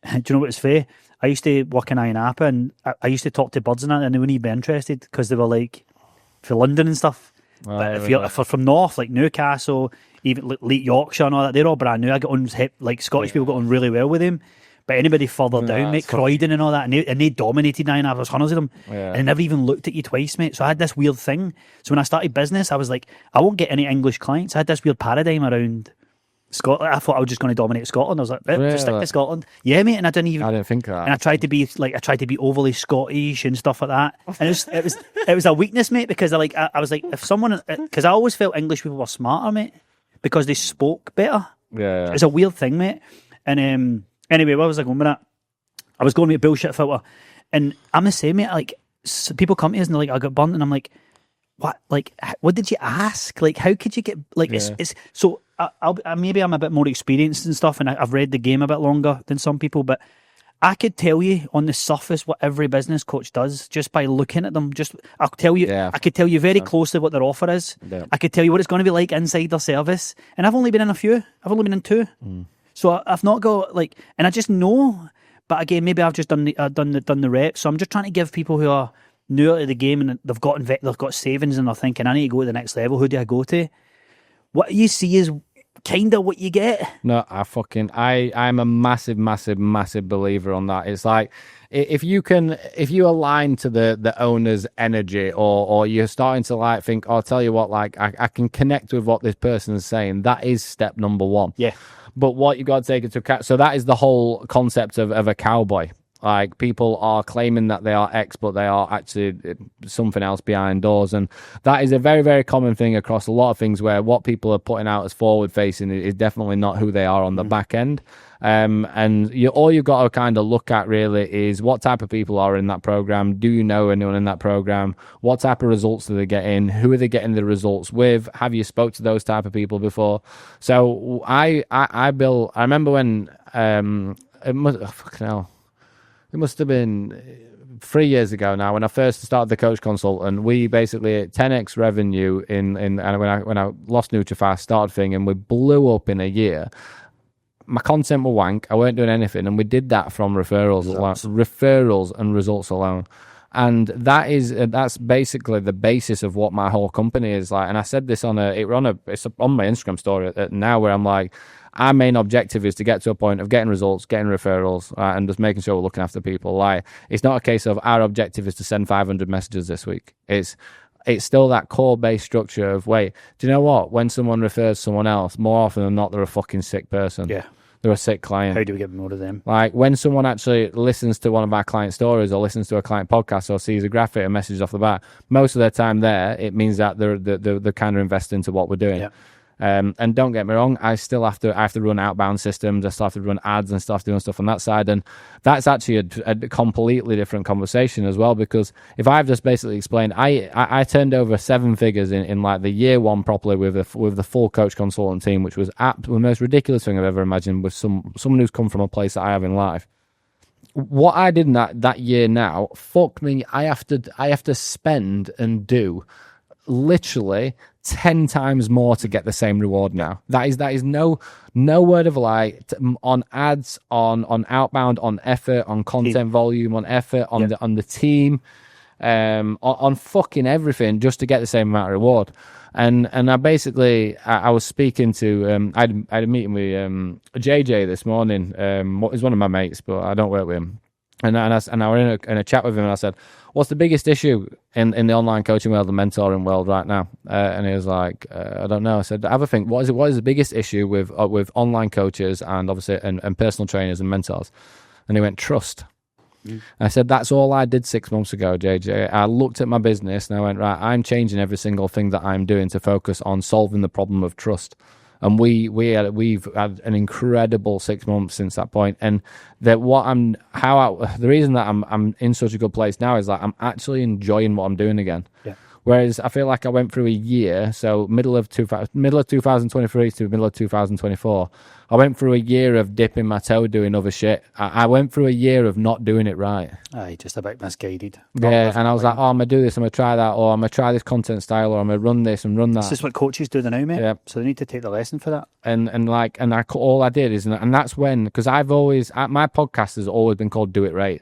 do you know what it's for? I used to work in Iron Appa, and I used to talk to birds and that, and they wouldn't be interested because they were like for London and stuff. But if you're from north, like Newcastle, even like Late Yorkshire and all that, they're all brand new. I got on like Scottish people got on really well with them. But anybody further down, mate, Croydon and all that, and they dominated Iron Appa. There's hundreds of them, and they never even looked at you twice, mate. So I had this weird thing. So when I started business, I was like, I won't get any English clients. I had this weird paradigm around Scotland. I thought I was just going to dominate Scotland. I was like, just stick to Scotland. Yeah, mate. And I didn't think that. And I tried to be overly Scottish and stuff like that. And it was a weakness, mate, because I was like, if someone, because I always felt English people were smarter, mate, because they spoke better. Yeah. It's a weird thing, mate. And anyway, where was I going with that? I was going with a bullshit filter. And I'm the same, mate. Like, people come to us and they're like, I got burnt. And I'm like, what? Like, what did you ask? Like, how could you get, like, it's so, maybe I'm a bit more experienced and stuff, and I've read the game a bit longer than some people, but I could tell you on the surface what every business coach does just by looking at them. I'll tell you, I could tell you very closely what their offer is. Yeah. I could tell you what it's going to be like inside their service. And I've only been in a few. I've only been in 2. So I've not got like, and I just know. But again, maybe I've just done the reps. So I'm just trying to give people who are newer to the game and they've got savings and they're thinking, I need to go to the next level. Who do I go to? What you see is kind of what you get. No, I'm a massive believer on that. It's like, if you align to the owner's energy, or you're starting to like think, oh, I'll tell you what, like I can connect with what this person is saying. That is step number 1. Yeah. But what you got to take into account, so that is the whole concept of a cowboy. Like, people are claiming that they are X, but they are actually something else behind doors. And that is a very, very common thing across a lot of things, where what people are putting out as forward-facing is definitely not who they are on the back end. And all you've got to kind of look at really is what type of people are in that program. Do you know anyone in that program? What type of results do they get in? Who are they getting the results with? Have you spoke to those type of people before? So I remember when it must have been 3 years ago now, when I first started the Coach Consultant. We basically 10x revenue in and when I lost NutriFast, started thing, and we blew up in a year. My content were wank. I weren't doing anything, and we did that from referrals and results alone. And that's basically the basis of what my whole company is like. And I said this it's on my Instagram story now, where I'm like, our main objective is to get to a point of getting results, getting referrals, and just making sure we're looking after people. Like, it's not a case of our objective is to send 500 messages this week. It's still that core-based structure of, wait, do you know what? When someone refers someone else, more often than not, they're a fucking sick person. Yeah. They're a sick client. How do we get more of them? Like, when someone actually listens to one of our client stories, or listens to a client podcast, or sees a graphic or message off the bat, most of their time there, it means that they're kind of investing into what we're doing. Yeah. And don't get me wrong, I have to run outbound systems. I still have to run ads and stuff, doing stuff on that side, and that's actually a completely different conversation as well. Because if I've just basically explained, I turned over 7 figures in like the year 1 properly with the full Coach Consultant team, which was the most ridiculous thing I've ever imagined, with someone who's come from a place that I have in life. What I did in that year now, fuck me, I have to spend and do literally 10 times more to get the same reward now. That is no word of a lie. On ads, on outbound, on effort, on content volume, on effort, on the team, on fucking everything, just to get the same amount of reward. And I basically, I was speaking to, I had a meeting with JJ this morning. He's one of my mates, but I don't work with him. And I was in a chat with him, and I said, what's the biggest issue in the online coaching world, the mentoring world right now? And he was like, I don't know. I said, have a think. What is the biggest issue with online coaches and obviously and personal trainers and mentors? And he went, trust. I said, that's all I did 6 months ago, JJ. I looked at my business and I went, right, I'm changing every single thing that I'm doing to focus on solving the problem of trust. And we've had an incredible 6 months since that point. And that the reason that I'm in such a good place now is that I'm actually enjoying what I'm doing again. Yeah. Whereas I feel like I went through a year, so middle of 2023 to middle of 2024, I went through a year of dipping my toe doing other shit. I went through a year of not doing it right. Aye, just a bit misguided. Yeah, and I was like, oh, I'm going to do this, I'm going to try that, or I'm going to try this content style, or I'm going to run this and run that. This is what coaches do now, mate. Yeah. So they need to take the lesson for that. All I did is, and that's when, because my podcast has always been called Do It Right.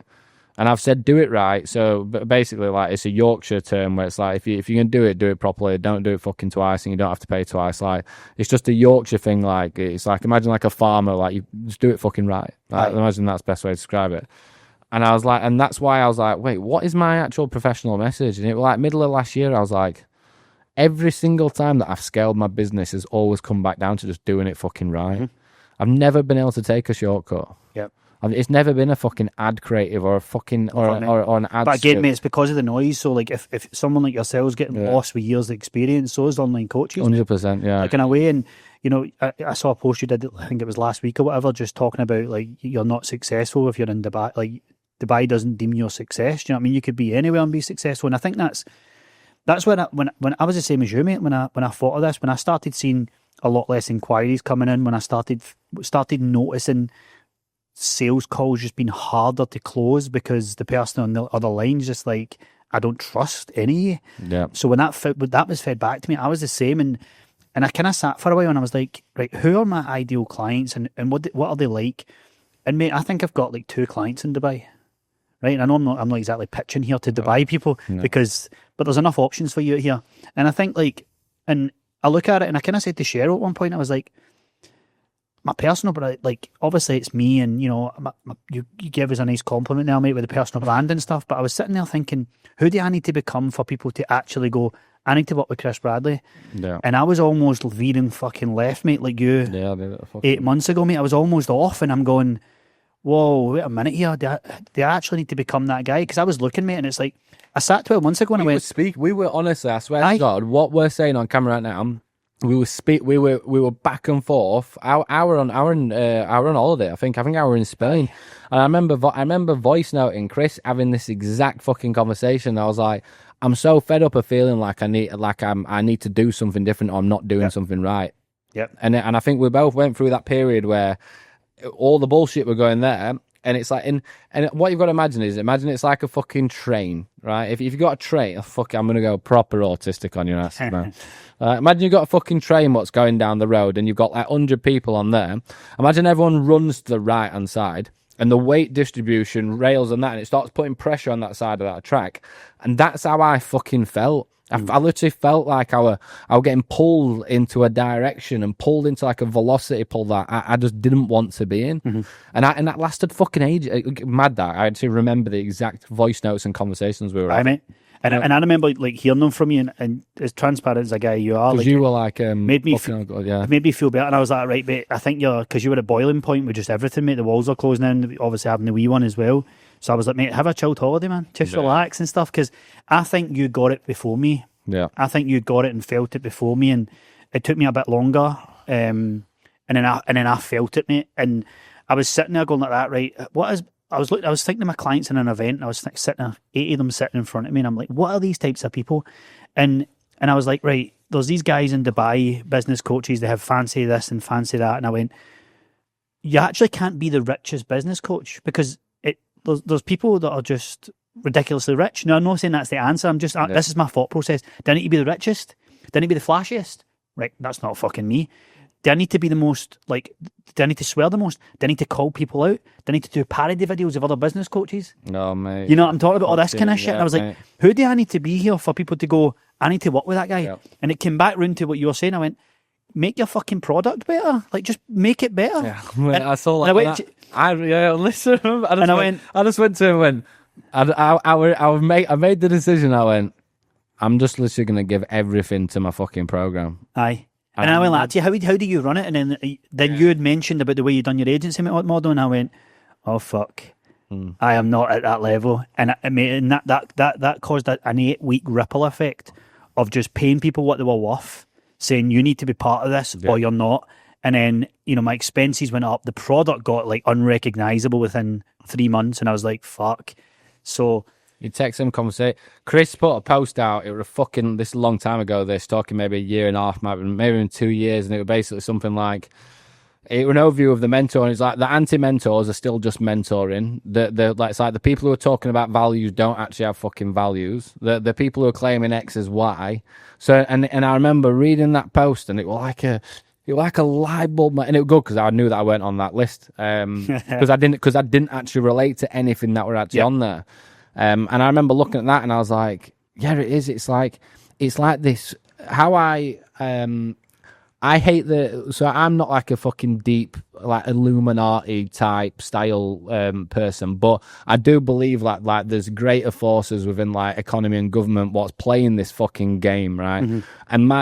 And I've said do it right. So basically, like, it's a Yorkshire term where it's like, if you're going to do it properly. Don't do it fucking twice, and you don't have to pay twice. Like, it's just a Yorkshire thing. Like, it's like, imagine like a farmer, like, you just do it fucking right. Like, imagine that's the best way to describe it. And I was like, and that's why I was like, wait, what is my actual professional message? And it was like middle of last year, I was like, every single time that I've scaled my business has always come back down to just doing it fucking right. Mm-hmm. I've never been able to take a shortcut. Yep. It's never been a fucking ad creative or a fucking or an ad. But again, mate, it's because of the noise. So, like, if someone like yourself's getting lost with years of experience, so is online coaches. 100%, yeah. Like, in a way, and you know, I saw a post you did, I think it was last week or whatever, just talking about like you're not successful if you're in Dubai. Like, Dubai doesn't deem your success. Do you know what I mean? You could be anywhere and be successful, and I think that's when I was the same as you, mate. When I thought of this, when I started seeing a lot less inquiries coming in, when I started noticing sales calls just being harder to close because the person on the other line is just like, I don't trust any. Yeah. So when that was fed back to me, I was the same, and I kind of sat for a while and I was like, right, who are my ideal clients and what are they like? And mate, I think I've got like 2 clients in Dubai, right? And I know I'm not exactly pitching here to Dubai people but there's enough options for you here. And I think like, and I look at it and I kind of said to Cheryl at one point, I was like, my personal, but like obviously it's me, and you know, you give us a nice compliment now, mate, with the personal brand and stuff. But I was sitting there thinking, who do I need to become for people to actually go, I need to work with Chris Bradley? Yeah. And I was almost veering fucking left, mate, like you. Yeah, 8 months ago, mate. I was almost off, and I'm going, whoa, wait a minute here. Do I actually need to become that guy? Because I was looking, mate, and it's like, I sat 12 months ago and I went, we were honestly, I swear to God, what we're saying on camera right now. We were back and forth. Hour on holiday. I think I were in Spain, and I remember voice noting Chris having this exact fucking conversation. I was like, I'm so fed up of feeling like I need to do something different, or I'm not doing something right. Yep. And I think we both went through that period where all the bullshit were going there. And it's like, and what you've got to imagine it's like a fucking train, right? If you've got a train, I'm going to go proper autistic on your ass, man. Imagine you've got a fucking train what's going down the road, and you've got like 100 people on there. Imagine everyone runs to the right-hand side, and the weight distribution rails on that, and it starts putting pressure on that side of that track. And that's how I fucking felt. I literally felt like I was getting pulled into a direction and pulled into like a velocity pull that I just didn't want to be in. Mm-hmm. And that lasted fucking ages. Mad that I actually remember the exact voice notes and conversations we were having. And I remember like hearing them from you, and as transparent as a guy you are, like, you were like made me feel better. And I was like, right, mate, I think because you were at boiling point with just everything, mate. The walls are closing in, obviously having the wee one as well. So I was like, mate, have a chilled holiday, man. Just relax and stuff, because I think you got it before me. Yeah, I think you got it and felt it before me, and it took me a bit longer. And then I felt it, mate. And I was sitting there going like that, right? I was thinking of my clients in an event, and I was sitting there, 80 of them sitting in front of me, and I'm like, what are these types of people? And I was like, right, there's these guys in Dubai, business coaches, they have fancy this and fancy that. And I went, you actually can't be the richest business coach, because there's people that are just ridiculously rich. No, I'm not saying that's the answer. I'm just, this is my thought process. Do I need to be the richest? Do I need to be the flashiest? Right, that's not fucking me. Do I need to be the most, like, do I need to swear the most? Do I need to call people out? Do I need to do parody videos of other business coaches? No, mate. You know what I'm talking about? All this kind of shit. And I was like, who do I need to be here for people to go, I need to work with that guy? Yep. And it came back round to what you were saying. I went, make your fucking product better. Like, just make it better. Yeah, I saw like that. Listen. I just went to him and I made the decision. I went, I'm just literally going to give everything to my fucking program. Aye. And I went like, to you, how do you run it? And then you had mentioned about the way you done your agency model, and I went, oh fuck, I am not at that level. And that caused an 8-week ripple effect of just paying people what they were worth, saying you need to be part of this or you're not. And then, you know, my expenses went up. The product got like unrecognizable within 3 months, and I was like, fuck. So You text them, conversate. Chris put a post out. It was this is a long time ago. This talking maybe a year and a half, maybe even 2 years, and it was basically something like it was an overview of the mentor. And it's like the anti-mentors are still just mentoring. It's like the people who are talking about values don't actually have fucking values. The people who are claiming X is Y. So and I remember reading that post, and it was like a light bulb, and it was good because I knew that I weren't on that list because I didn't actually relate to anything that were actually on there. And I remember looking at that, and I was like, yeah, it is. It's like this. How I hate so I'm not like a fucking deep like Illuminati type style person, but I do believe like there's greater forces within like economy and government what's playing this fucking game, right? Mm-hmm. And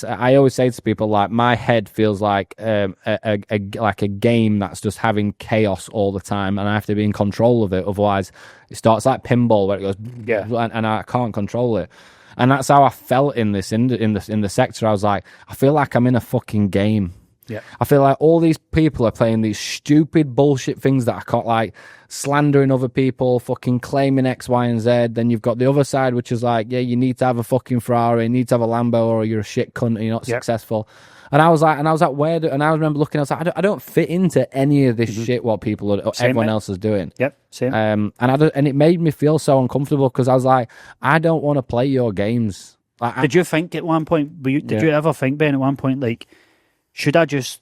I always say to people like my head feels like like a game that's just having chaos all the time, and I have to be in control of it. Otherwise, it starts like pinball where it goes and I can't control it. And that's how I felt in the sector. I was like, I feel like I'm in a fucking game. Yeah. I feel like all these people are playing these stupid bullshit things that I can't, like slandering other people, fucking claiming X, Y, and Z. Then you've got the other side, which is like, yeah, you need to have a fucking Ferrari, you need to have a Lambo, or you're a shit cunt and you're not successful. And I was like, where and I remember looking, I was like, I don't fit into any of this shit what everyone else is doing. Yep, same. And it made me feel so uncomfortable because I was like, I don't want to play your games. Like, did you think at one point? Did you ever think, Ben, at one point, like, should I just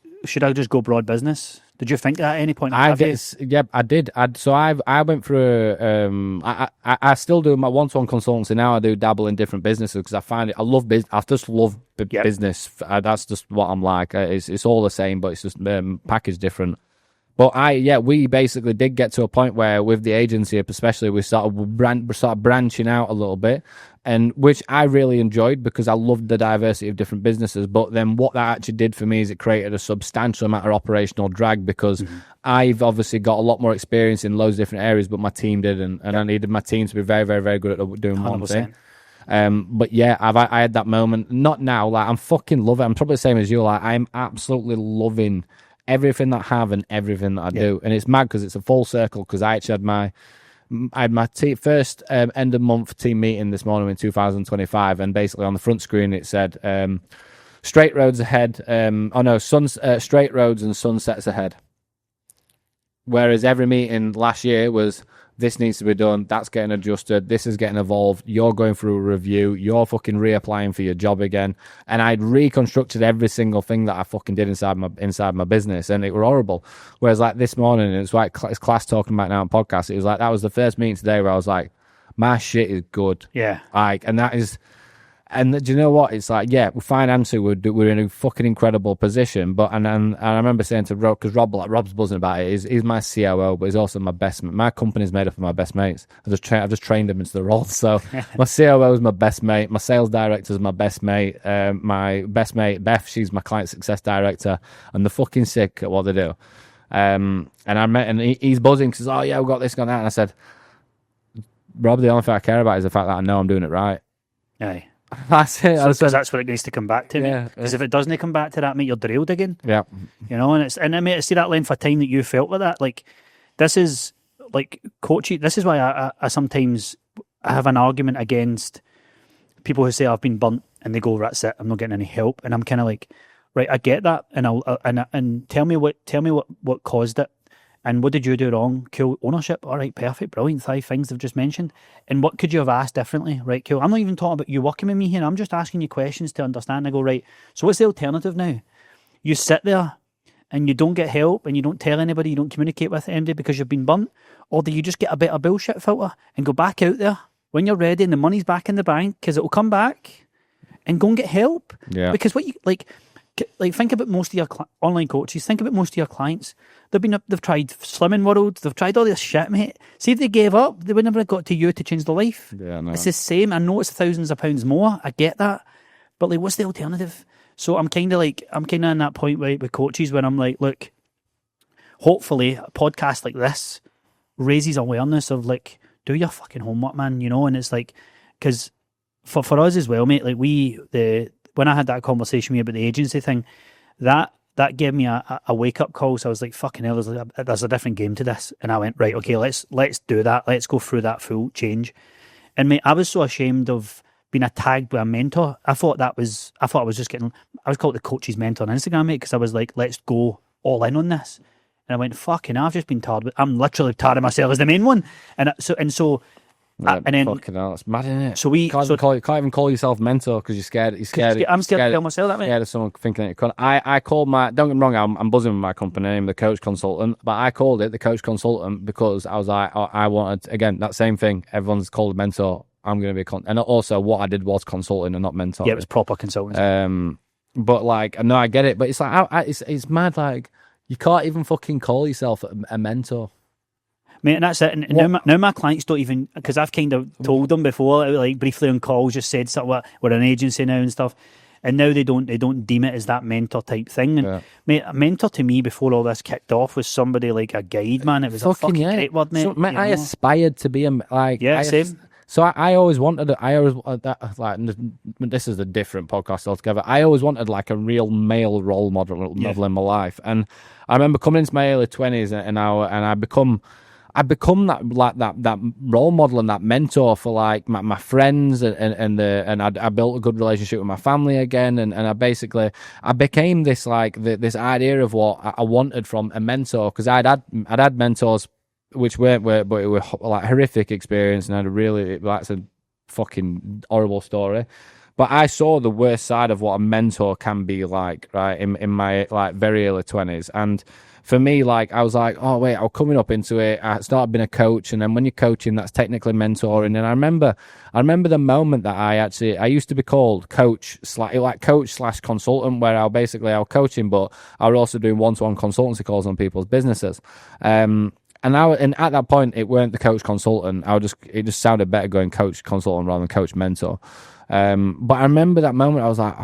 go broad business? Did you think that at any point? I did. I went through. I still do my one-to-one consultancy now. I do dabble in different businesses because I find it. I love business. I just love business. That's just what I'm like. It's all the same, but it's just packaged different. But we basically did get to a point where with the agency, especially, we started branching out a little bit, and which I really enjoyed because I loved the diversity of different businesses. But then what that actually did for me is it created a substantial amount of operational drag because I've obviously got a lot more experience in loads of different areas, but my team didn't, and I needed my team to be very, very, very good at doing 100%. One thing. But yeah, I had that moment. Not now. Like I'm fucking loving it. I'm probably the same as you. Like I'm absolutely loving everything that I have and everything that I do. And it's mad because it's a full circle because I actually had my first end of month team meeting this morning in 2025, and basically on the front screen it said straight roads ahead, straight roads and sunsets ahead. Whereas every meeting last year was this needs to be done, that's getting adjusted, this is getting evolved, you're going through a review, you're fucking reapplying for your job again. And I'd reconstructed every single thing that I fucking did inside my business, and it were horrible. Whereas like this morning, it's like it's class talking about now on podcast, it was like that was the first meeting today where I was like, my shit is good. Yeah. Like, and that is... And do you know what? It's like, yeah, financially we're in a fucking incredible position. But and I remember saying to Rob, because Rob's buzzing about it. He's my COO, but he's also my best. My company's made up of my best mates. I've just trained him into the role. So my COO is my best mate. My sales director is my best mate. My best mate Beth, she's my client success director, and they're fucking sick at what they do. And I met, and he's buzzing because oh yeah, we've got this, got that. And I said, Rob, the only thing I care about is the fact that I know I'm doing it right. Aye. That's it. Because that's what it needs to come back to. Yeah. Because if it doesn't come back to that, mate, you're drilled again. Yeah. You know, and I mean, see that length of time that you felt with that. Like, this is like coaching. This is why I sometimes have an argument against people who say I've been burnt and they go, that's it, I'm not getting any help. And I'm kind of like, right, I get that, and tell me what caused it. And what did you do wrong? Cool. Ownership. All right, perfect. Brilliant. 5 things they've just mentioned. And what could you have asked differently? Right, cool. I'm not even talking about you working with me here. I'm just asking you questions to understand. I go, right, so what's the alternative now? You sit there and you don't get help and you don't tell anybody, you don't communicate with anybody because you've been burnt? Or do you just get a better bullshit filter and go back out there when you're ready and the money's back in the bank because it will come back, and go and get help? Yeah. Because what you, like think about most of your online coaches, think about most of your clients. They've tried Slimming World, they've tried all this shit, mate. See if they gave up, they would never have got to you to change their life. Yeah, no. It's the same. I know it's thousands of pounds more, I get that, but like, what's the alternative? So I'm kind of in that point with coaches when I'm like, look, hopefully a podcast like this raises awareness of like, do your fucking homework, man, you know. And it's like, because for us as well, mate, like when I had that conversation with you about the agency thing, that gave me a wake-up call. So I was like, fucking hell, there's a different game to this. And I went, right, okay, let's do that. Let's go through that full change. And mate, I was so ashamed of being tagged by a mentor. I thought I was called the coach's mentor on Instagram, mate, because I was like, let's go all in on this. And I went, fucking, I've just been tarred. I'm literally tarring myself as the main one. And so. Yeah, and then, fucking hell, it's mad, isn't it? So we can't even call yourself mentor because you're scared. I'm scared to tell myself that, mate. Scared of someone thinking that you could. I called my. Don't get me wrong. I'm buzzing with my company name, the Coach Consultant, but I called it the Coach Consultant because I was like, I wanted again that same thing. Everyone's called a mentor. I'm going to be and also what I did was consulting and not mentoring. Yeah, it was proper consulting. But like, no, I get it. But it's like, it's mad. Like, you can't even fucking call yourself a mentor. Mate, and that's it. And now my clients don't even, because I've kind of told them before, like briefly on calls, just said something. We're an agency now and stuff, and now they don't deem it as that mentor type thing. And mate, a mentor to me before all this kicked off was somebody like a guide, man. It was a fucking great word, mate. So, mate, I aspired to be same. So I always wanted. This is a different podcast altogether. I always wanted like a real male role model in my life, and I remember coming into my early 20s, and I become that role model and that mentor for like my friends and I built a good relationship with my family again, and I became this like this idea of what I wanted from a mentor, because I'd had mentors which weren't, but it were like horrific experience, and that's a fucking horrible story. But I saw the worst side of what a mentor can be like, right, in my like very early 20s. And for me, like, I was like, oh wait, I was coming up into it. I started being a coach, and then when you're coaching, that's technically mentoring. And I remember the moment that I used to be called coach slash consultant, where I was coaching, but I was also doing one-to-one consultancy calls on people's businesses. And at that point, it weren't the coach consultant. It just sounded better going coach consultant rather than coach mentor. But I remember that moment. I was like,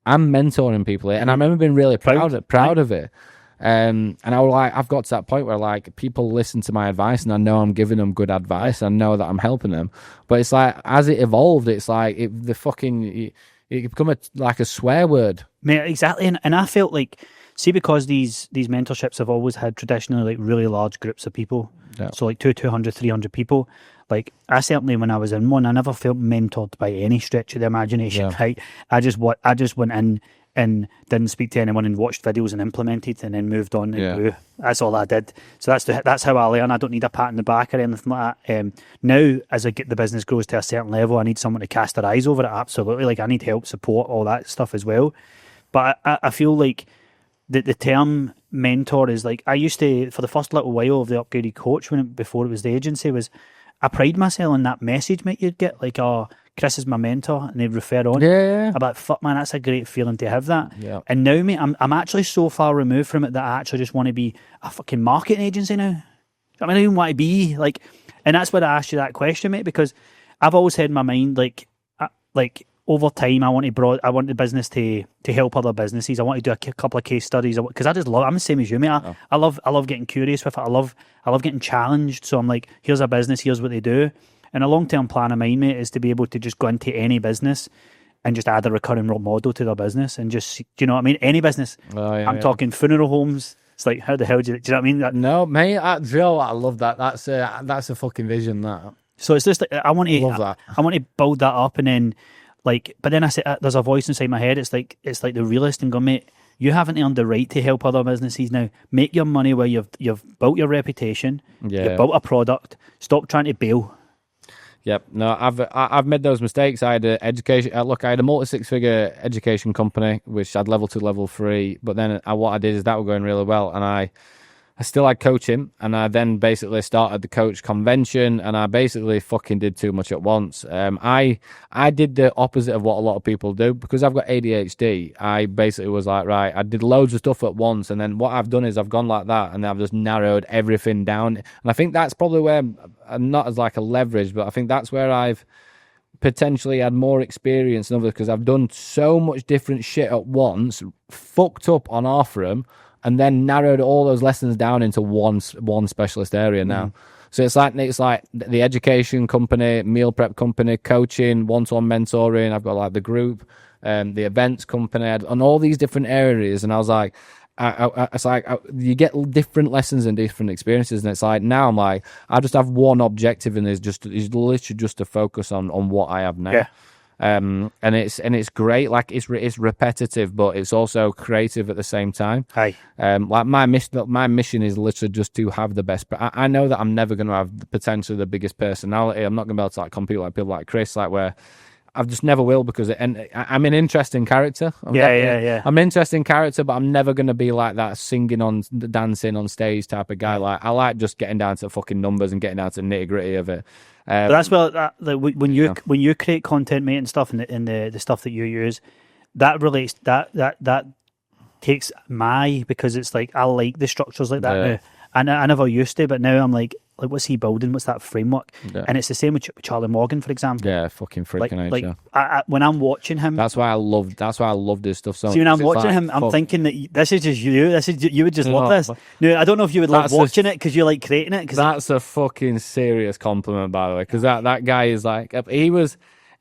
I'm mentoring people here, and I remember being really proud of it. And I was like, I've got to that point where like people listen to my advice, and I know I'm giving them good advice. I know that I'm helping them. But it's like, as it evolved, it's like it become a swear word. Mate, exactly. And I felt like, see, because these mentorships have always had traditionally like really large groups of people. Yeah. So like 200, 300 people. Like, I certainly, when I was in one, I never felt mentored by any stretch of the imagination, right? I just went in and didn't speak to anyone and watched videos and implemented, and then moved on. And that's all I did. So that's how I learn. I don't need a pat in the back or anything like that. Now, as the business grows to a certain level, I need someone to cast their eyes over it. Absolutely. Like, I need help, support, all that stuff as well. But I feel like the term mentor is like, I used to, for the first little while of the Upgraded Coach, before it was the agency, I pride myself on that message, mate, you'd get, like, oh, Chris is my mentor, and they'd refer on. Yeah. I'm like, fuck, man, that's a great feeling to have that. Yeah. And now, mate, I'm actually so far removed from it that I actually just want to be a fucking marketing agency now. I mean, I don't want to be, like, and that's why I asked you that question, mate, because I've always had in my mind, like over time, I want the business to help other businesses. I want to do a couple of case studies, because I'm the same as you, mate. I love getting curious with it. I love getting challenged. So I'm like, here's a business, here's what they do. And a long-term plan of mine, mate, is to be able to just go into any business and just add a recurring model to their business, and just, do you know what I mean? Any business. I'm talking funeral homes. It's like, how the hell do you know what I mean? No, mate, I love that. That's a fucking vision, that. So it's just like, I want that. I want to build that up, and then, like, but then I say, there's a voice inside my head. It's like the realist, and go, mate, you haven't earned the right to help other businesses now. Make your money where you've built your reputation. Yeah. You've built a product. Stop trying to bail. Yep. No, I've made those mistakes. I had I had a multi-six-figure education company, which I'd level 2, level 3. But then what I did is that was going really well, and I still had coaching, and I then basically started the coach convention, and I basically fucking did too much at once. I did the opposite of what a lot of people do, because I've got ADHD. I basically was like, right, I did loads of stuff at once, and then what I've done is I've gone like that, and I've just narrowed everything down. And I think that's probably where, not as like a leverage, but I think that's where I've potentially had more experience than others, because I've done so much different shit at once, fucked up on half of them, and then narrowed all those lessons down into one specialist area now. So it's like the education company, meal prep company, coaching, one-to-one mentoring. I've got like the group, the events company, and all these different areas. And I was like, it's like you get different lessons and different experiences, and it's like now I'm like I just have one objective, and is literally just to focus on what I have now. Yeah. And it's great. Like it's repetitive, but it's also creative at the same time. Aye. Like my mission is literally just to have the best. But I know that I'm never going to have potentially the biggest personality. I'm not going to be able to like compete like people like Chris, like where I just never will, because I'm an interesting character. I'm an interesting character, but I'm never going to be like that singing on, dancing on stage type of guy. Like I like just getting down to fucking numbers and getting down to nitty gritty of it. But that's where when you create content, mate, and stuff, and the stuff that you use, that relates that takes because it's like I like the structures like that now. And I never used to, but now I'm like what's he building? What's that framework? Yeah. And it's the same with Charlie Morgan, for example. Yeah, fucking freaking out. When I'm watching him, that's why I loved this stuff so much. See, when I'm watching him, I'm thinking that this is just you. You would just love this. No, I don't know if you would love watching it because you like creating it. That's a fucking serious compliment, by the way. Because that guy is like, it was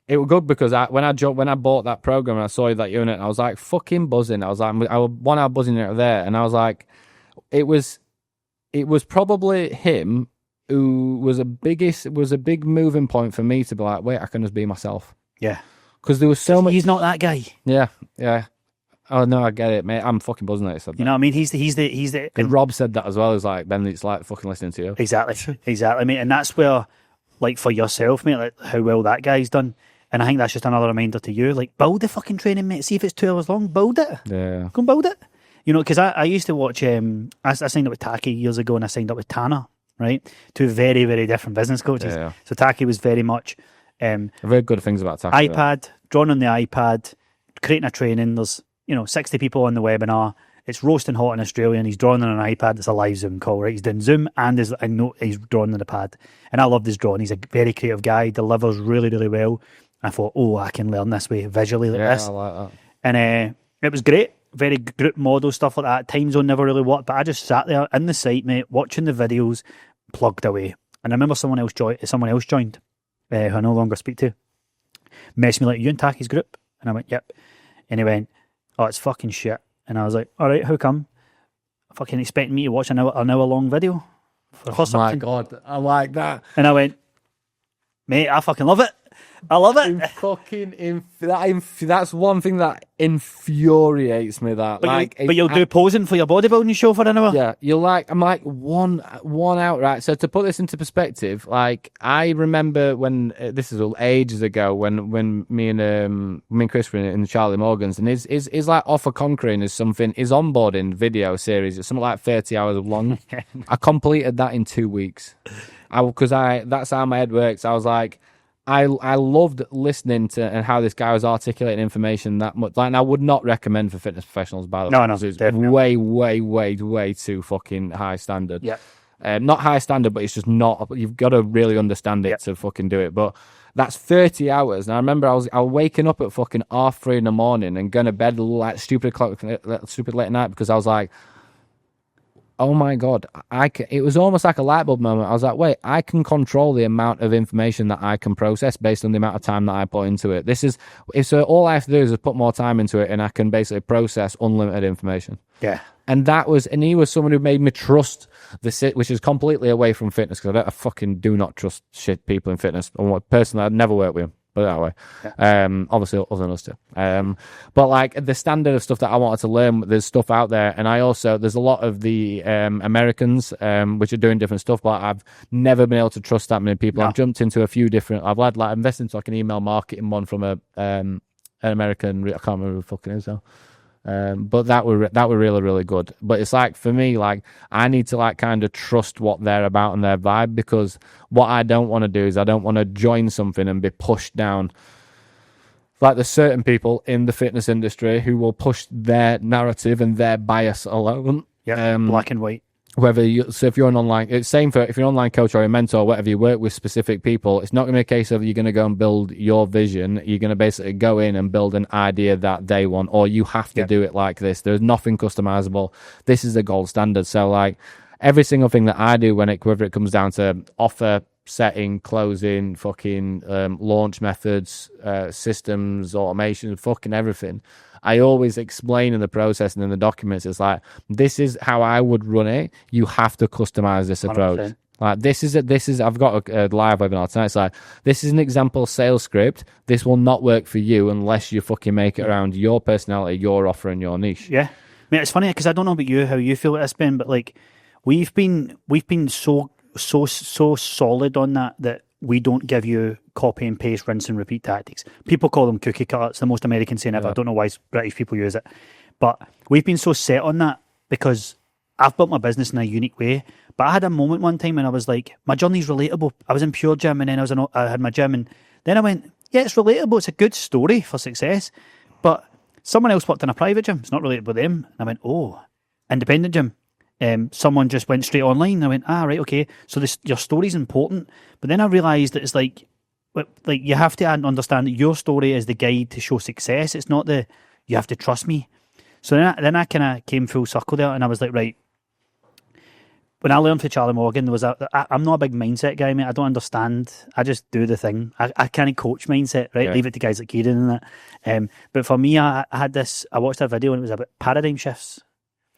good because when I bought that program and I saw that unit, I was like fucking buzzing. I was like, I was 1 hour buzzing out there, and I was like, it was probably him who was a big moving point for me to be like, wait, I can just be myself. Yeah. Because there was so much. He's not that guy. Yeah. Oh no, I get it, mate. I'm fucking buzzing that he said that. You know what I mean? He's the. And Rob said that as well. It's like, Ben, it's like fucking listening to you. Exactly, mate. And that's where, like, for yourself, mate, like how well that guy's done. And I think that's just another reminder to you, like, build the fucking training, mate. See if it's 2 hours long, build it. Yeah. Go and build it. You know, because I used to watch. I signed up with Taki years ago, and I signed up with Tanner. Right, two very, very different business coaches. Yeah. So Taki was very much very good things about Taki. iPad, drawn on the iPad, creating a training. There's 60 people on the webinar. It's roasting hot in Australia, and he's drawing on an iPad. It's a live Zoom call, right? He's doing Zoom and he's drawing on the pad. And I love this drawing. He's a very creative guy. Delivers really, really well. And I thought, I can learn this way visually like this. I like that. And it was great. Very group model stuff like that. Time zone never really worked, but I just sat there in the site, mate, watching the videos, plugged away. And I remember someone else joined, who I no longer speak to, messaged me like, you in Taki's group? And I went, yep. And he went, oh, it's fucking shit. And I was like, all right, how come? Fucking expecting me to watch an hour long video for something. My God, I like that. And I went, mate, I fucking love it. I love it. That's one thing that infuriates me. But you'll do posing for your bodybuilding show for an hour. Yeah, I'm like one out, right? So to put this into perspective, like I remember when this is all ages ago when me and Chris were in Charlie Morgan's, and his like offer conquering is something. His onboarding video series is something like 30 hours long. I completed that in 2 weeks. That's how my head works. I was like, I loved listening to and how this guy was articulating information that much. Like, and I would not recommend for fitness professionals, by the way. No, it's way too fucking high standard. Yeah. Not high standard, but it's just not. You've got to really understand it to fucking do it. But that's 30 hours. And I remember I was waking up at fucking 3:30 in the morning and going to bed like stupid late at night because I was like, oh my God, it was almost like a light bulb moment. I was like, wait, I can control the amount of information that I can process based on the amount of time that I put into it. So all I have to do is put more time into it and I can basically process unlimited information. Yeah. And he was someone who made me trust which is completely away from fitness because I fucking do not trust shit people in fitness. Personally, I'd never work with them. Put it that way. Yeah. Obviously, other than us too. But like the standard of stuff that I wanted to learn, there's stuff out there, and there's a lot of the Americans which are doing different stuff, but I've never been able to trust that many people. No. I've jumped into a few different. I've had like invested into like an email marketing one from an American. I can't remember who the fuck it is though. But that were really, really good. But it's like for me, like I need to like kind of trust what they're about and their vibe, because what I don't want to do is I don't want to join something and be pushed down. Like there's certain people in the fitness industry who will push their narrative and their bias alone. Yeah, black and white. If you're an online, it's same for if you're an online coach or a mentor, whatever, you work with specific people, it's not going to be a case of you're going to go and build your vision. You're going to basically go in and build an idea that they want, or you have to do it like this. There's nothing customizable. This is the gold standard. So like every single thing that I do whether it comes down to offer, setting, closing, fucking launch methods, systems, automation, fucking everything, I always explain in the process and in the documents, it's like, this is how I would run it. You have to customize this approach. 100%. Like this is I've got a live webinar tonight. It's like, this is an example sales script. This will not work for you unless you fucking make it around your personality, your offer, and your niche. Yeah, I mean, it's funny because I don't know about you, how you feel at this, Ben, but like we've been so solid on that we don't give you copy and paste, rinse and repeat tactics. People call them cookie cutter. It's the most American saying ever. I don't know why British people use it, but we've been so set on that because I've built my business in a unique way. But I had a moment one time when I was like, my journey's relatable. I was in Pure Gym and then I had my gym and then I went, yeah, it's relatable. It's a good story for success. But someone else worked in a private gym. It's not relatable to them. And I went, oh, independent gym. Someone just went straight online. And I went, right, okay. So your story's important. But then I realised that it's like you have to understand that your story is the guide to show success. It's not you have to trust me. So then I kind of came full circle there and I was like, right, when I learned from Charlie Morgan, I'm not a big mindset guy, mate. I don't understand. I just do the thing. I can't coach mindset, right? Yeah. Leave it to guys like Kieran and that. But for me, I watched a video and it was about paradigm shifts.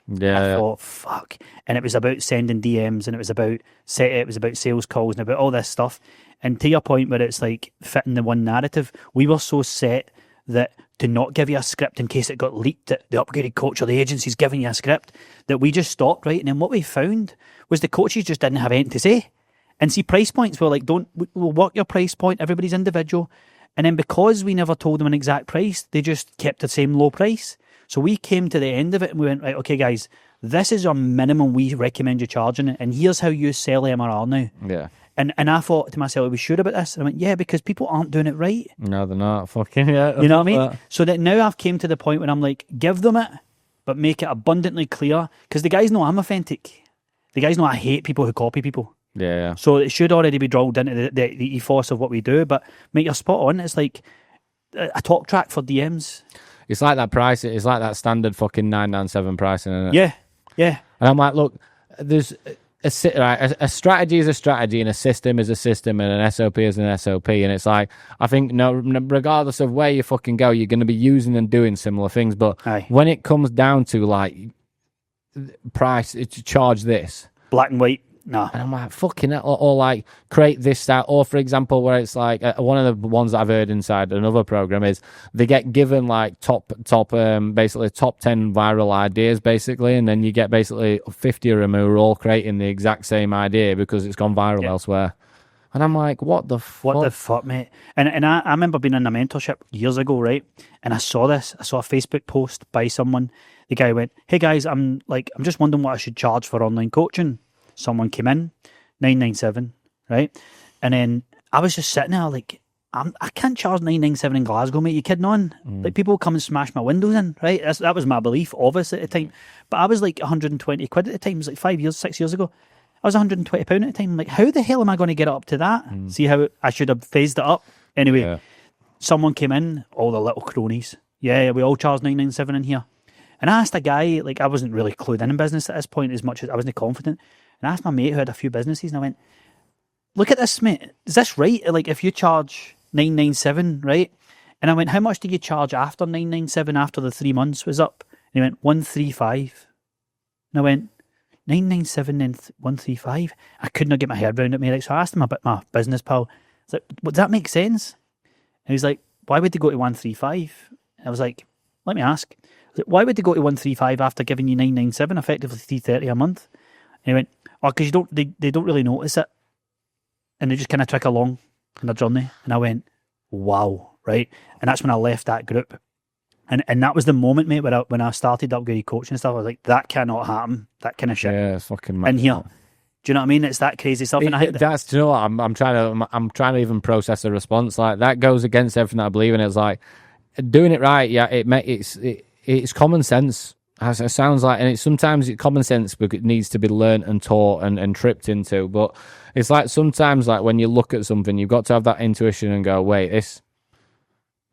Yeah. I thought, fuck. And it was about sending DMs and it was about sales calls and about all this stuff. And to your point where it's like fitting the one narrative, we were so set that to not give you a script in case it got leaked, that the upgraded coach or the agency's giving you a script, that we just stopped, right? And then what we found was the coaches just didn't have anything to say. And see, price points were like, we'll work your price point, everybody's individual. And then because we never told them an exact price, they just kept the same low price. So we came to the end of it and we went, right, okay, guys, this is our minimum we recommend you charging it. And here's how you sell MRR now. Yeah. And I thought to myself, are we sure about this? And I went, yeah, because people aren't doing it right. No, they're not. Fucking yeah. You know what I mean? So that now I've came to the point when I'm like, give them it, but make it abundantly clear. Because the guys know I'm authentic. The guys know I hate people who copy people. Yeah. So it should already be drilled into the ethos of what we do. But mate, you're spot on. It's like a talk track for DMs. It's like that price. It's like that standard fucking 997 pricing, isn't it? Yeah. Yeah. And I'm like, look, there's a strategy is a strategy, and a system is a system, and an SOP is an SOP. And it's like, I think, no, regardless of where you fucking go, you're going to be using and doing similar things. But Aye. when it comes down to like price, it's charge this. Black and white. No. And I'm like, fucking hell. Or like, create this style. Or, for example, where it's like, one of the ones that I've heard inside another program is they get given like basically top 10 viral ideas, basically. And then you get basically 50 of them who are all creating the exact same idea because it's gone viral elsewhere. And I'm like, what the fuck? What the fuck, mate? And I remember being in a mentorship years ago, right? And I saw this. I saw a Facebook post by someone. The guy went, hey guys, I'm just wondering what I should charge for online coaching. Someone came in, 997, right? And then I was just sitting there like, I can't charge 997 in Glasgow, mate. You kidding on? Like, people come and smash my windows in, right? That was my belief, obviously, at the time. But I was like 120 quid at the time. It was like 6 years ago. I was 120 pound at the time. I'm like, how the hell am I going to get up to that? See how I should have phased it up? Anyway, someone came in, all the little cronies. Yeah, we all charge 997 in here. And I asked a guy, like, I wasn't really clued in business at this point as much as I wasn't confident. And I asked my mate who had a few businesses, and I went, look at this, mate. Is this right? Like, if you charge 997, right? And I went, how much do you charge after 997 after the 3 months was up? And he went, 135. And I went, 997 and 135? I could not get my head around it, mate. So I asked him about my business pal. I was like, does that make sense? And he was like, why would they go to 135? And I was like, let me ask. I was like, why would they go to 135 after giving you 997, effectively 330 a month? And he went, oh, because they don't really notice it. And they just kind of trick along in their journey. And I went, wow, right? And that's when I left that group. And that was the moment, mate, when I started upgraded coaching and stuff. I was like, that cannot happen. That kind of shit. Yeah, it's fucking mad. In here. Do you know what I mean? It's that crazy stuff. And That's, do you know what? I'm trying to even process a response. Like, that goes against everything that I believe in. It's like, doing it right, yeah, it's common sense. As it sounds like, and sometimes common sense needs to be learned and taught and tripped into. But it's like sometimes, like when you look at something, you've got to have that intuition and go, wait,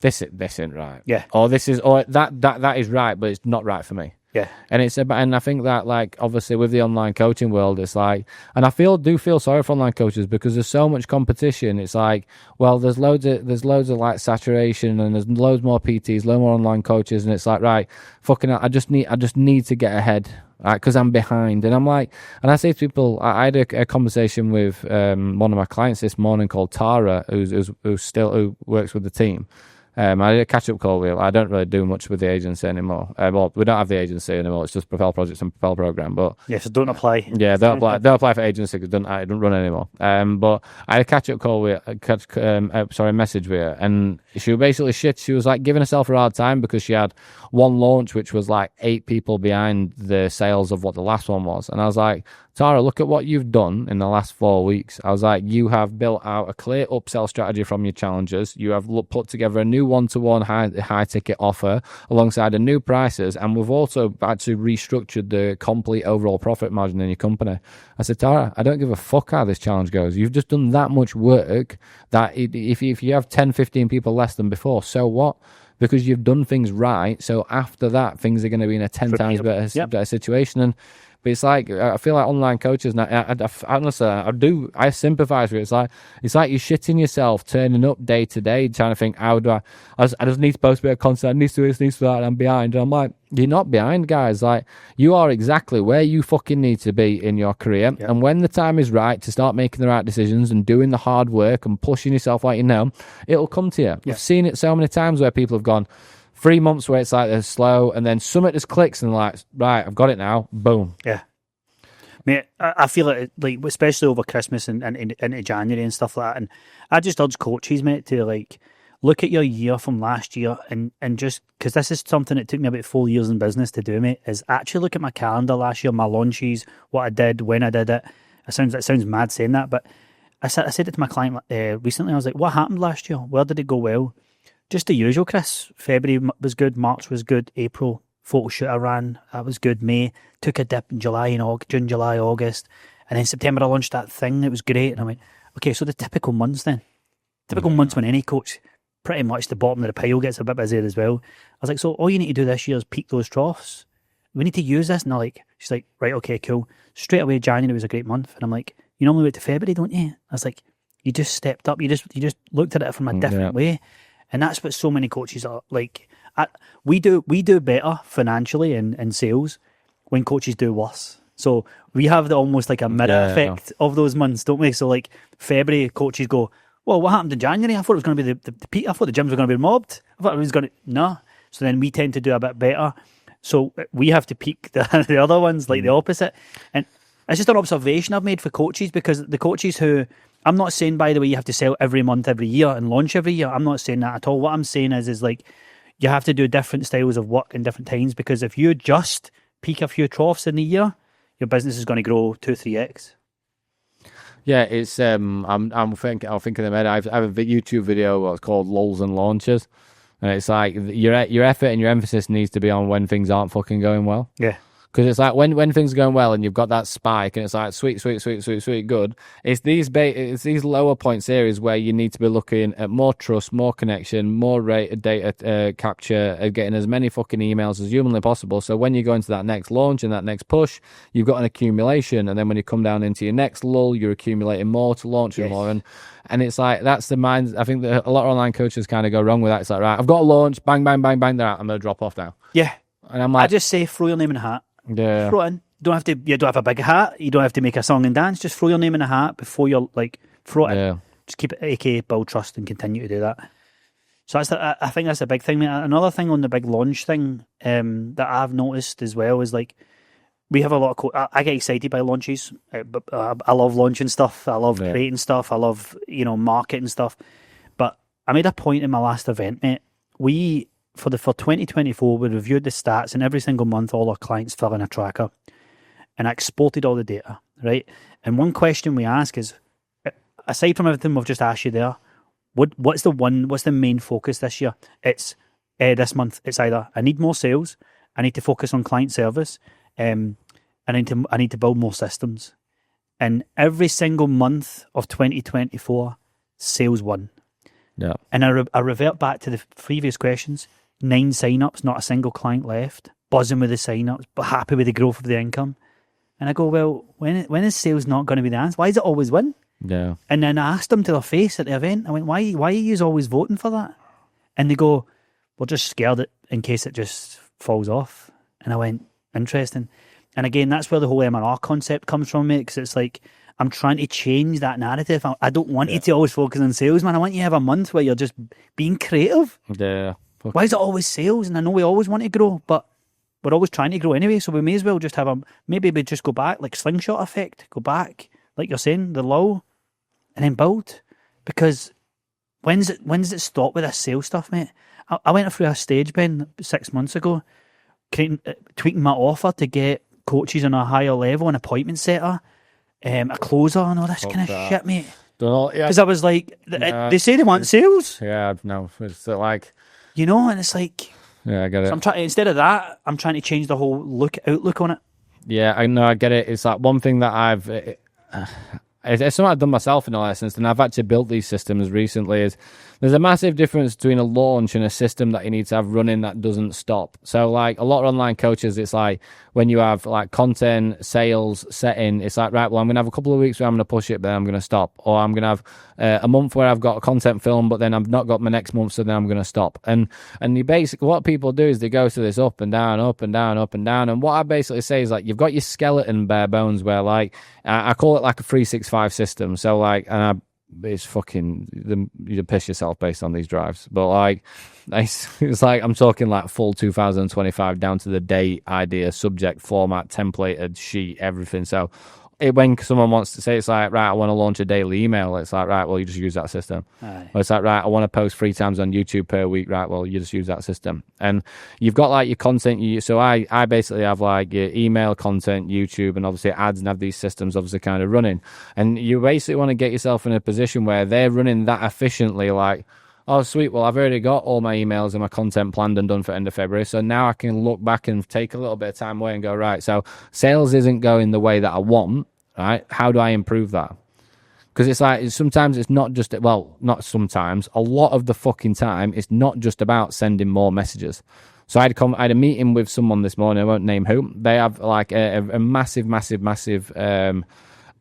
this isn't right. Yeah. Or this is, or that is right, but it's not right for me. Yeah. And it's about, and I think that, like, obviously with the online coaching world, it's like, and I do feel sorry for online coaches because there's so much competition. It's like, well, there's loads of like saturation, and there's loads more PTs, loads more online coaches, and it's like, right, fucking hell, I just need to get ahead, right? Because I'm behind, and I'm like, and I say to people, I had a conversation with one of my clients this morning called Tara, who works with the team. I did a catch-up call with. I don't really do much with the agency anymore. Well, we don't have the agency anymore. It's just Propel Projects and Propel Program. But yes, don't apply. Yeah, don't apply. Don't apply for agency because I don't run anymore. But I had a catch-up call with, a message with her, and she was basically shit. She was like giving herself a hard time because she had one launch which was like 8 people behind the sales of what the last one was, and I was like, Tara, look at what you've done in the last 4 weeks. I was like, you have built out a clear upsell strategy from your challenges. You have put together a new one-to-one high ticket offer alongside the new prices, and we've also actually restructured the complete overall profit margin in your company. I said, Tara, I don't give a fuck how this challenge goes. You've just done that much work that if you have 10, 15 people less than before, so what? Because you've done things right. So after that, things are going to be in a 10 times better situation. But it's like, I feel like online coaches now, honestly, I sympathize with it. It's like you're shitting yourself, turning up day to day, trying to think, how do I just need to post a bit of content, I need to do this, need to do that, and I'm behind. And I'm like, you're not behind, guys. Like, you are exactly where you fucking need to be in your career. Yep. And when the time is right to start making the right decisions and doing the hard work and pushing yourself like you know, it'll come to you. Yep. I've seen it so many times where people have gone 3 months where it's like they're slow, and then something just clicks and like, right, I've got it now. Boom. Yeah. Mate, I feel like especially over Christmas and into January and stuff like that. And I just urge coaches, mate, to like look at your year from last year and just, because this is something that took me about 4 years in business to do, mate, is actually look at my calendar last year, my launches, what I did, when I did it. It sounds mad saying that, but I said it to my client recently. I was like, what happened last year? Where did it go well? Just the usual, Chris. February was good, March was good, April, photo shoot I ran, that was good. May, took a dip in July and June, July, August. And then September I launched that thing, it was great. And I went, okay, so the typical months then. Typical months when any coach, pretty much the bottom of the pile gets a bit busier as well. I was like, so all you need to do this year is peak those troughs. We need to use this. And she's like, right, okay, cool. Straight away, January was a great month. And I'm like, you normally wait to February, don't you? I was like, you just stepped up. You just looked at it from a different way. And that's what so many coaches are like. We do better financially in sales when coaches do worse. So we have almost like a mirror effect of those months, don't we? So like February, coaches go, well, what happened in January? I thought it was going to be the peak. I thought the gyms were going to be mobbed. I thought it was going to, no. So then we tend to do a bit better. So we have to peak the other ones, like the opposite. And it's just an observation I've made for coaches, because the coaches who, I'm not saying, by the way, you have to sell every month, every year and launch every year. I'm not saying that at all. What I'm saying is like, you have to do different styles of work in different times, because if you just peak a few troughs in the year, your business is going to grow 2-3x. Yeah, it's I'll think of them. I have a YouTube video what's called Lulls and Launches, and it's like your effort and your emphasis needs to be on when things aren't fucking going well. Yeah. Because it's like when things are going well and you've got that spike and it's like sweet, good. It's these lower point series where you need to be looking at more trust, more connection, more rate of data capture, getting as many fucking emails as humanly possible. So when you go into that next launch and that next push, you've got an accumulation, and then when you come down into your next lull, you're accumulating more to launch more. And it's like, that's the mind. I think that a lot of online coaches kind of go wrong with that. It's like, right, I've got a launch, bang, bang, bang, bang, they're out. I'm going to drop off now. Yeah. And I'm like, I just say throw your name in a hat. Yeah. Throw it in. You don't have a big hat. You don't have to make a song and dance. Just throw your name in a hat before you're like, throw it in. Just keep it AK, build trust, and continue to do that. So I think that's a big thing. Another thing on the big launch thing that I've noticed as well is like, we have a lot of I get excited by launches. I love launching stuff. I love creating stuff. I love, marketing stuff. But I made a point in my last event, mate. For 2024, we reviewed the stats, and every single month all our clients fill in a tracker, and I exported all the data, right? And one question we ask is, aside from everything we've just asked you there, what's the main focus this year? It's this month, it's either I need more sales, I need to focus on client service, I need to build more systems. And every single month of 2024, sales won. Yeah. And I revert back to the previous questions. 9 sign-ups, not a single client left. Buzzing with the sign-ups, but happy with the growth of the income. And I go, well, when is sales not going to be the answer? Why is it always win? Yeah. And then I asked them to their face at the event. I went, why are you always voting for that? And they go, we're just scared that in case it just falls off. And I went, interesting. And again, that's where the whole MRR concept comes from, mate, because it's like, I'm trying to change that narrative. I don't want you to always focus on sales, man. I want you to have a month where you're just being creative. Yeah. Why is it always sales? And I know we always want to grow, but we're always trying to grow anyway. So we may as well just have maybe we just go back, like slingshot effect, go back, like you're saying, the low, and then build. Because when does it stop with this sales stuff, mate? I went through a stage, Ben, 6 months ago, tweaking my offer to get coaches on a higher level, an appointment setter, a closer, and all this kind of shit, mate. Because I was like, they say they want sales. Yeah, no, it's like, you know, and it's like, yeah, I get it. So I'm trying, instead of that, I'm trying to change the whole outlook on it. Yeah, I know, I get it. It's like one thing that it's something I've done myself in all essence, and I've actually built these systems recently. Is there's a massive difference between a launch and a system that you need to have running that doesn't stop. So, like a lot of online coaches, it's like when you have like content, sales, setting, it's like, right, well, I'm going to have a couple of weeks where I'm going to push it, but then I'm going to stop. Or I'm going to have a month where I've got a content film, but then I've not got my next month, so then I'm going to stop. And you basically, what people do is they go to this up and down, up and down, up and down. And what I basically say is like, you've got your skeleton bare bones where like, I call it like a 365 system. So like, it's fucking, you piss yourself based on these drives. But like, it's like, I'm talking like full 2025 down to the date, idea, subject, format, templated, sheet, everything. So when someone wants to say, it's like, right, I want to launch a daily email, it's like, right, well, you just use that system. Or it's like, right, I want to post 3 times on YouTube per week, right, well, you just use that system. And you've got like your content, so I basically have like your email, content, YouTube, and obviously ads, and have these systems obviously kind of running. And you basically want to get yourself in a position where they're running that efficiently, like, oh, sweet, well, I've already got all my emails and my content planned and done for end of February, so now I can look back and take a little bit of time away and go, right, so sales isn't going the way that I want, right? How do I improve that? Because it's like, sometimes it's not just, well, not sometimes, a lot of the fucking time, it's not just about sending more messages. So I had a meeting with someone this morning, I won't name who. They have like a massive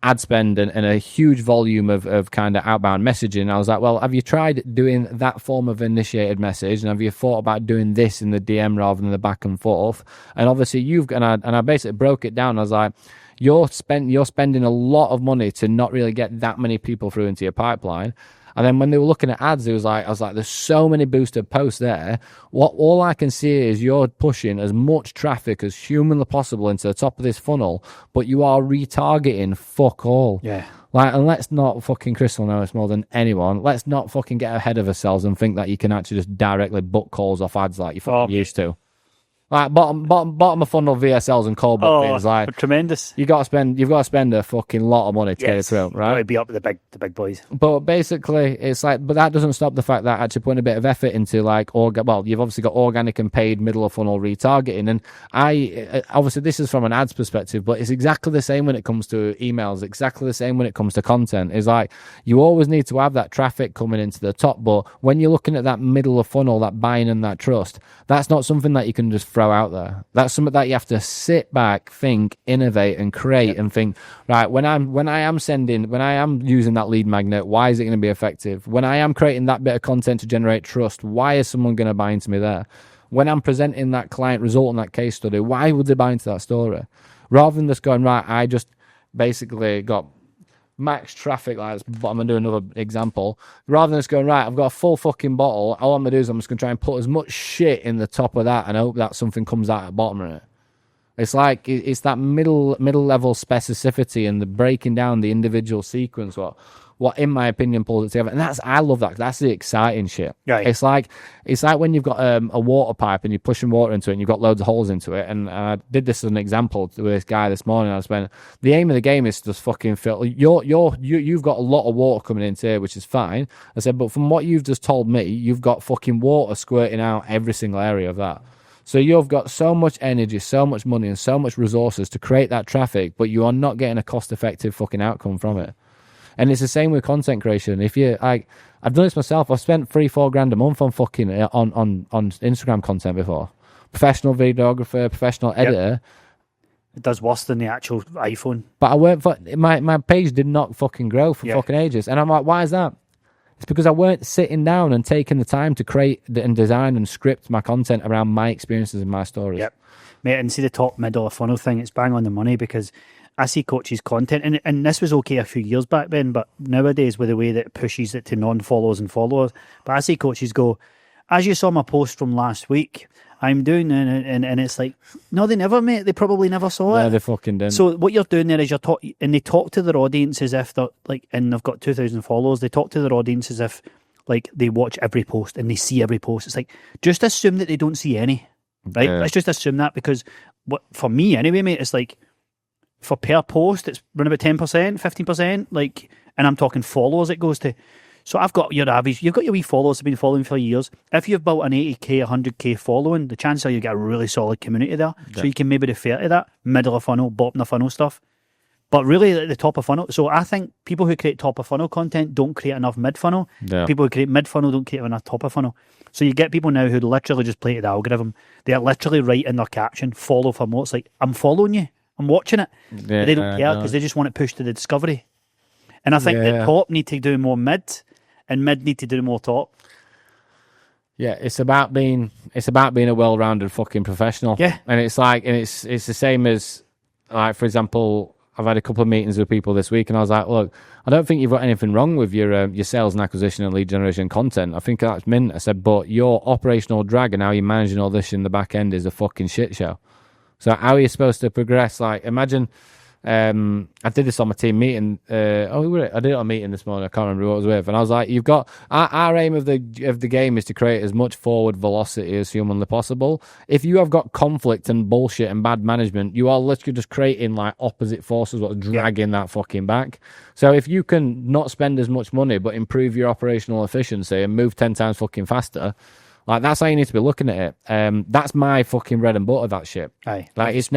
ad spend and a huge volume of kind of outbound messaging. I was like, well, have you tried doing that form of initiated message? And have you thought about doing this in the DM rather than the back and forth? And obviously I basically broke it down. I was like, you're spending a lot of money to not really get that many people through into your pipeline. And then when they were looking at ads, I was like, there's so many boosted posts there. All I can see is you're pushing as much traffic as humanly possible into the top of this funnel, but you are retargeting fuck all. Yeah. Like, and let's not fucking, Crystal knows more than anyone, let's not fucking get ahead of ourselves and think that you can actually just directly book calls off ads like you fucking used to. Like bottom of funnel VSLs and call bookings, like tremendous. You've got to spend a fucking lot of money to get it through, right? It'd be up with the big boys. But basically, it's like, but that doesn't stop the fact that actually putting a bit of effort into like, you've obviously got organic and paid middle of funnel retargeting, and obviously this is from an ads perspective, but it's exactly the same when it comes to emails, exactly the same when it comes to content. It's like you always need to have that traffic coming into the top, but when you're looking at that middle of funnel, that buying and that trust, that's not something that you can just throw out there. That's something that you have to sit back, think, innovate, and create, and think, right, when I am using that lead magnet, why is it going to be effective? When I am creating that bit of content to generate trust, why is someone going to buy into me there? When I'm presenting that client result in that case study, why would they buy into that story? Rather than just going, right, I just basically got max traffic, like this, but I'm going to do another example. Rather than just going, right, I've got a full fucking bottle, all I'm going to do is I'm just going to try and put as much shit in the top of that and hope that something comes out at the bottom of it. It's like, it's that middle level specificity and the breaking down the individual sequence, what in my opinion pulls it together. And I love that. That's the exciting shit. Right. It's like when you've got a water pipe and you're pushing water into it and you've got loads of holes into it. And I did this as an example with this guy this morning. The aim of the game is to just fucking fill. You've got a lot of water coming into here, which is fine. I said, but from what you've just told me, you've got fucking water squirting out every single area of that. So you've got so much energy, so much money, and so much resources to create that traffic, but you are not getting a cost-effective fucking outcome from it. And it's the same with content creation. If you like, I've done this myself. I've spent 3-4 grand a month on fucking on Instagram content before. Professional videographer, professional editor. It does worse than the actual iPhone. But I weren't. My page did not fucking grow for fucking ages, and I'm like, why is that? It's because I weren't sitting down and taking the time to create and design and script my content around my experiences and my stories. Yep, mate. And see the top, middle, of funnel thing. It's bang on the money because I see coaches' content, and this was okay a few years back then, but nowadays with the way that it pushes it to non-followers and followers. But I see coaches go, as you saw my post from last week, I'm doing, and it's like, no, they never, mate. They probably never saw it. No, they fucking didn't. So what you're doing there is and they talk to their audience as if they're like, and they've got 2,000 followers. They talk to their audience as if like they watch every post and they see every post. It's like, just assume that they don't see any, right? Yeah. Let's just assume that, because for me anyway, mate, it's like for per post, it's around about 10%, 15%, like, and I'm talking followers it goes to. So I've got your average, you've got your wee followers who've been following for years. If you've built an 80k, 100k following, the chances are you get a really solid community there. Yeah. So you can maybe refer to that, middle of funnel, bottom of funnel stuff. But really at the top of funnel, so I think people who create top of funnel content don't create enough mid funnel. Yeah. People who create mid funnel don't create enough top of funnel. So you get people now who literally just play to the algorithm. They are literally write in their caption, follow for more. It's like, I'm following you, I'm watching it. Yeah, they don't care because they just want it pushed to the discovery. And I think that top need to do more mid, and mid need to do more top. Yeah, it's about being a well-rounded fucking professional. Yeah. And it's like, and it's the same as, like, for example, I've had a couple of meetings with people this week, and I was like, look, I don't think you've got anything wrong with your sales and acquisition and lead generation content. I think that's mint. I said, but your operational drag and how you're managing all this in the back end is a fucking shit show. So how are you supposed to progress? Like, imagine, I did this on my team meeting. I did it on a meeting this morning. I can't remember what I was with, and I was like, "You've got our aim of the game is to create as much forward velocity as humanly possible. If you have got conflict and bullshit and bad management, you are literally just creating like opposite forces, what dragging that fucking back. So if you can not spend as much money but improve your operational efficiency and move 10 times fucking faster." Like, that's how you need to be looking at it. That's my fucking bread and butter, that shit. Aye. Like, it's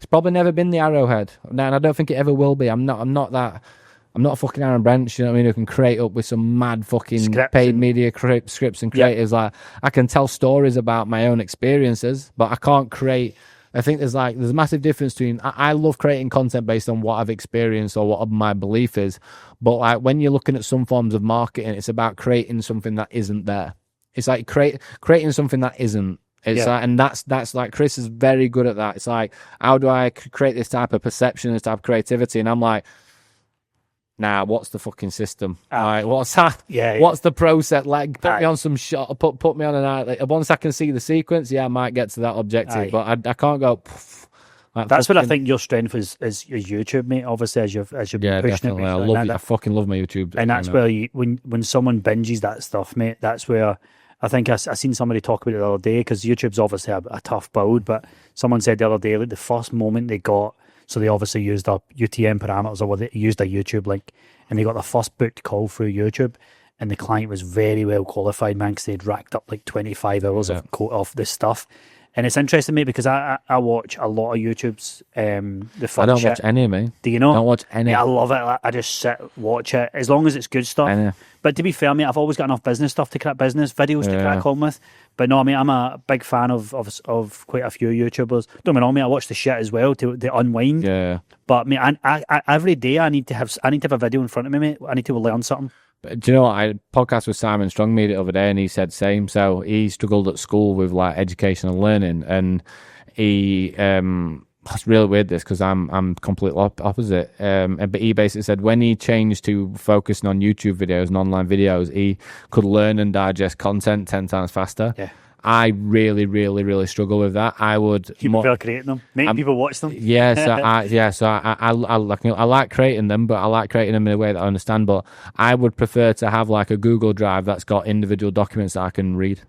probably never been the Arrowhead. And I don't think it ever will be. I'm not a fucking Aaron Branch, you know what I mean, who can create up with some mad fucking paid media scripts and creators. Like, I can tell stories about my own experiences, but I can't create. I think there's a massive difference between, I love creating content based on what I've experienced or what my belief is. But like, when you're looking at some forms of marketing, it's about creating something that isn't there. It's like creating something that isn't. It's like, and that's like, Chris is very good at that. It's like, how do I create this type of perception, this type of creativity? And I'm like, nah, what's the fucking system? Like, what's that? Yeah. What's the process? Like, put me on some shot, put me on an art. Like, once I can see the sequence, I might get to that objective, but I can't go. Like, that's what I think your strength is your YouTube, mate. Obviously, as you've been pushing definitely. it. I fucking love my YouTube, and that's where when someone binges that stuff, mate. That's where I think I seen somebody talk about it the other day, because YouTube's obviously a tough build. But someone said the other day, like, the first moment they got, so they obviously used their UTM parameters, or they used a YouTube link, and they got the first booked call through YouTube. And the client was very well qualified, man, because they'd racked up like 25 hours of this stuff. And it's interesting, mate, because I watch a lot of YouTube's the fun I don't shit. watch any, mate. Do you know? I don't watch any. Yeah, I love it. I just sit, watch it, as long as it's good stuff. Any. But to be fair, mate, I've always got enough business stuff to crack business videos to crack on with. But no, mate, I'm a big fan of quite a few YouTubers. Don't get me wrong, mate, I watch the shit as well to unwind. Yeah. But mate, I every day I need to have a video in front of me, mate. I need to learn something. Do you know what? I podcast with Simon Strongmead the other day, and he said same. So he struggled at school with like education and learning, and he it's really weird this, because I'm completely opposite. But he basically said when he changed to focusing on YouTube videos and online videos, he could learn and digest content 10 times faster. Yeah. I really, really, really struggle with that. I would. You prefer creating them, making people watch them. Yes, so I like creating them, but I like creating them in a way that I understand. But I would prefer to have like a Google Drive that's got individual documents that I can read,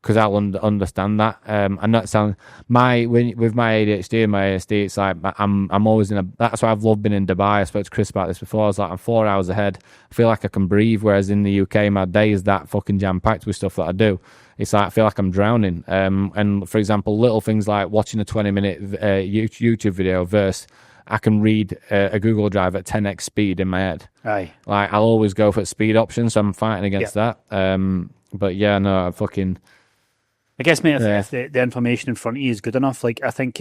because I'll understand that. And that sounds with my ADHD and my ASD, it's like I'm always that's why I've loved being in Dubai. I spoke to Chris about this before. I was like, I'm 4 hours ahead. I feel like I can breathe. Whereas in the UK, my day is that fucking jam packed with stuff that I do. It's like I feel like I'm drowning. And for example, little things like watching a 20-minute YouTube video versus I can read a Google Drive at 10x speed in my head. Aye. Like, I'll always go for speed option, so I'm fighting against that. But yeah, no, I guess, mate, if the information in front of you is good enough, like, I think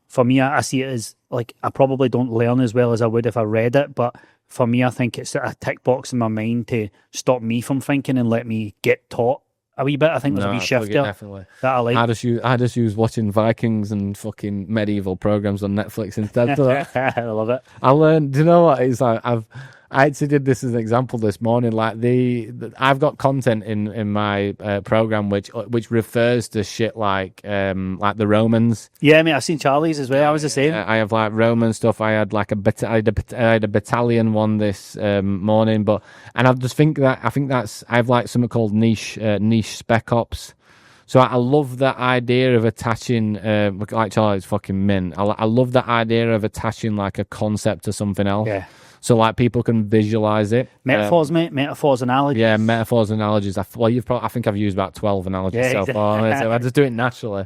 for me, I see it as, like, I probably don't learn as well as I would if I read it, but for me, I think it's a tick box in my mind to stop me from thinking and let me get taught a wee bit. I think there's a wee shift there definitely. that I like. I just use watching Vikings and fucking medieval programs on Netflix instead. I love it. I learned. Do you know what? It's like I actually did this as an example this morning. Like I've got content in my program which refers to shit like the Romans. Yeah, mate, I've seen Charlie's as well. I was the same. I have like Roman stuff. I had like I had a battalion one this morning, and I just think that's I have like something called niche spec ops. So I love that idea of attaching, like Charlie's fucking mint. I love that idea of attaching like a concept to something else. Yeah. So like people can visualize it. Metaphors, mate. Metaphors, analogies. Yeah, metaphors, analogies. I think I've used about 12 analogies so far. So I just do it naturally.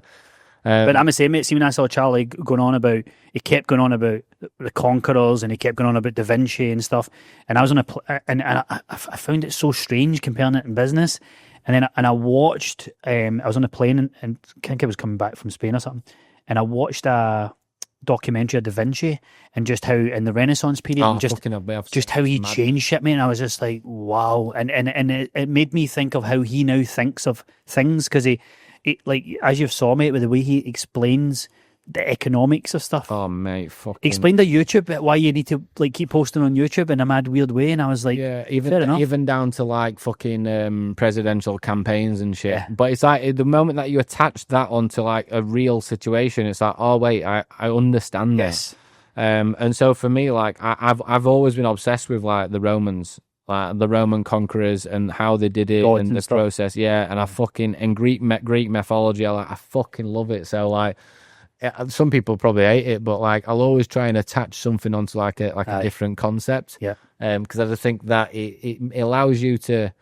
But I'm the same, mate. See, when I saw Charlie he kept going on about the Conquerors, and he kept going on about Da Vinci and stuff. And I was on I found it so strange comparing it in business. And then I watched. I was on a plane, and I think I was coming back from Spain or something. And I watched a documentary of Da Vinci and just how in the Renaissance period, and just how he changed shit, man. I was just like, wow. And it made me think of how he now thinks of things, because he like, as you've saw, mate, with the way he explains the economics of stuff. Oh, mate, fucking... He explained the YouTube, why you need to like keep posting on YouTube in a mad weird way, and I was like, yeah, even down to like fucking presidential campaigns and shit. Yeah. But it's like the moment that you attach that onto like a real situation, it's like, oh wait, I understand this. And so for me, like I've always been obsessed with like the Romans. Like the Roman conquerors and how they did it and the process, and I fucking and Greek mythology, I fucking love it. So like, some people probably hate it, but like I'll always try and attach something onto like a different concept. Yeah. Because I just think that it allows you to.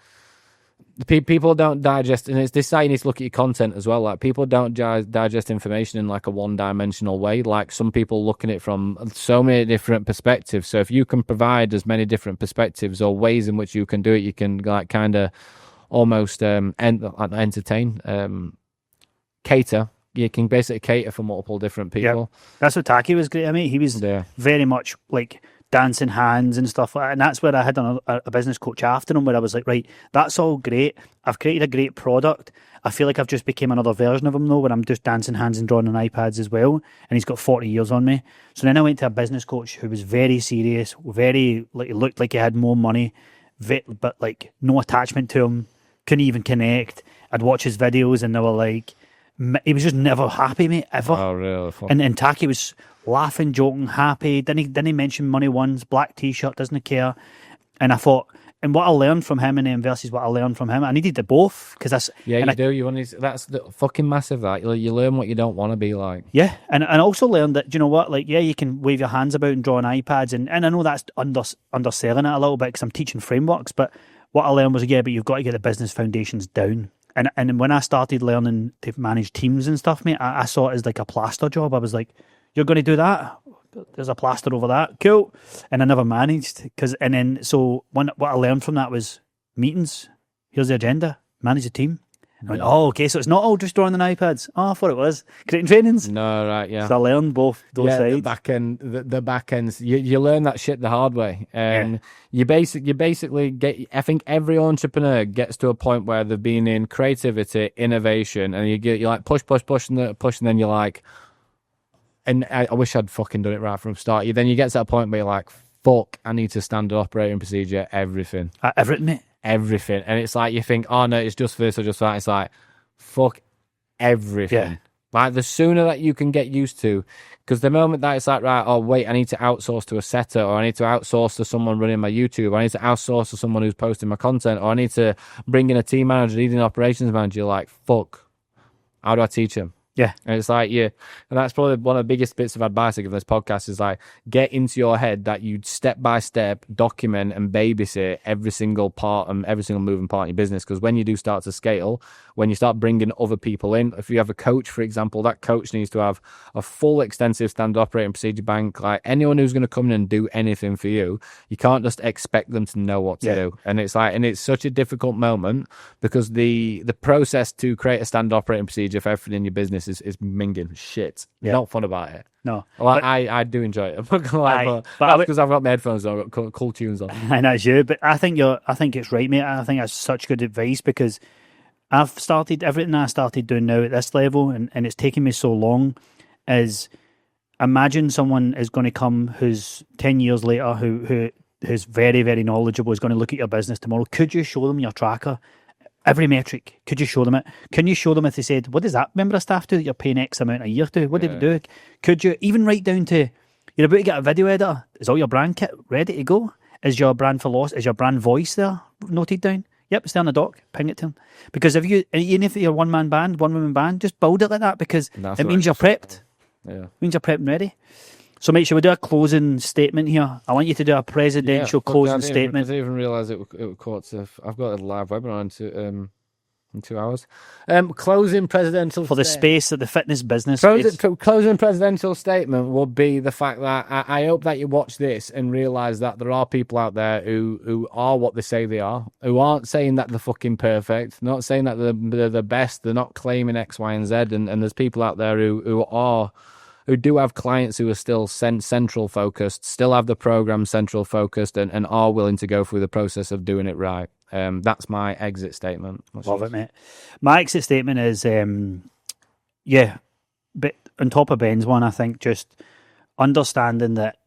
People don't digest, and it's this how you need to look at your content as well. Like people don't digest information in like a one-dimensional way. Like some people look at it from so many different perspectives. So if you can provide as many different perspectives or ways in which you can do it, you can like kind of almost entertain, cater. You can basically cater for multiple different people. Yeah. That's what Taki was great. I mean, he was very much like dancing hands and stuff like that. And that's where I had a business coach after him, where I was like, right, that's all great. I've created a great product. I feel like I've just became another version of him though, where I'm just dancing hands and drawing on iPads as well. And he's got 40 years on me. So then I went to a business coach who was very serious, very, like, it looked like he had more money, but like no attachment to him, couldn't even connect. I'd watch his videos and they were like, he was just never happy, mate, ever. Oh, really? And Taki was laughing, joking, happy. Didn't he mention money once? Black t-shirt, doesn't care. And I thought, and what I learned from him and then versus what I learned from him, I needed the both, because that's that's the fucking massive. That you learn what you don't want to be like. Yeah, and I also learned that, you know what, like, yeah, you can wave your hands about and draw on iPads, and I know that's underselling it a little bit because I'm teaching frameworks, but what I learned was, but you've got to get the business foundations down. And when I started learning to manage teams and stuff, mate, I saw it as like a plaster job. I was like, you're going to do that? There's a plaster over that. Cool. And I never managed. So what I learned from that was meetings. Here's the agenda. Manage a team. I went, oh, okay, so it's not all just drawing on iPads. Oh, I thought it was. Creating trainings. No, right, yeah. So I learned both those sides. The back ends, you learn that shit the hard way. You basically get, I think every entrepreneur gets to a point where they've been in creativity, innovation, and you like push, and then you're like, and I wish I'd fucking done it right from the start. Then you get to that point where you're like, fuck, I need to standard operating procedure, everything. Everything, mate. Everything. And it's like you think, oh no, it's just this or just that. It's like, fuck everything. Yeah. Like the sooner that you can get used to, because the moment that it's like, right, oh wait, I need to outsource to a setter, or I need to outsource to someone running my YouTube, or I need to outsource to someone who's posting my content, or I need to bring in a team manager, leading operations manager, you're like, fuck, how do I teach them? Yeah. And it's like, yeah, and that's probably one of the biggest bits of advice I give this podcast is like, get into your head that you step by step document and babysit every single part and every single moving part in your business. Because when you do start to scale, when you start bringing other people in, if you have a coach, for example, that coach needs to have a full extensive standard operating procedure bank. Like anyone who's going to come in and do anything for you, you can't just expect them to know what to do. And it's like, and it's such a difficult moment because the process to create a standard operating procedure for everything in your business is minging shit. Not fun about it. No. Well, I do enjoy it. But that's because I've got my headphones on, I've got cool tunes on. And that's you. But I think it's right, mate. I think that's such good advice because I've started everything I started doing now at this level, and it's taken me so long. Is imagine someone is going to come who's 10 years later who's very, very knowledgeable, is going to look at your business tomorrow. Could you show them your tracker? Every metric, could you show them it? Can you show them if they said, what does that member of staff do that you're paying X amount a year to? What did it do? Could you even write down to, you're about to get a video editor, is all your brand kit ready to go? Is your brand philosophy, is your brand voice there noted down? Yep, it's there on the doc, ping it to them. Because even if you're one-man band, one-woman band, just build it like that because it means you're prepped. Yeah. It means you're prepped and ready. So, mate, shall we do a closing statement here? I want you to do a presidential closing statement. I didn't even realise it would caught to. I've got a live webinar in 2 hours. Closing presidential for the space of the fitness business. Closing presidential statement would be the fact that I hope that you watch this and realise that there are people out there who are what they say they are, who aren't saying that they're fucking perfect, not saying that they're the best, they're not claiming X, Y, and Z, and there's people out there who do have clients who are still central focused, still have the program central focused, and are willing to go through the process of doing it right. That's my exit statement. Love it, mate. My exit statement is, but on top of Ben's one, I think just understanding that,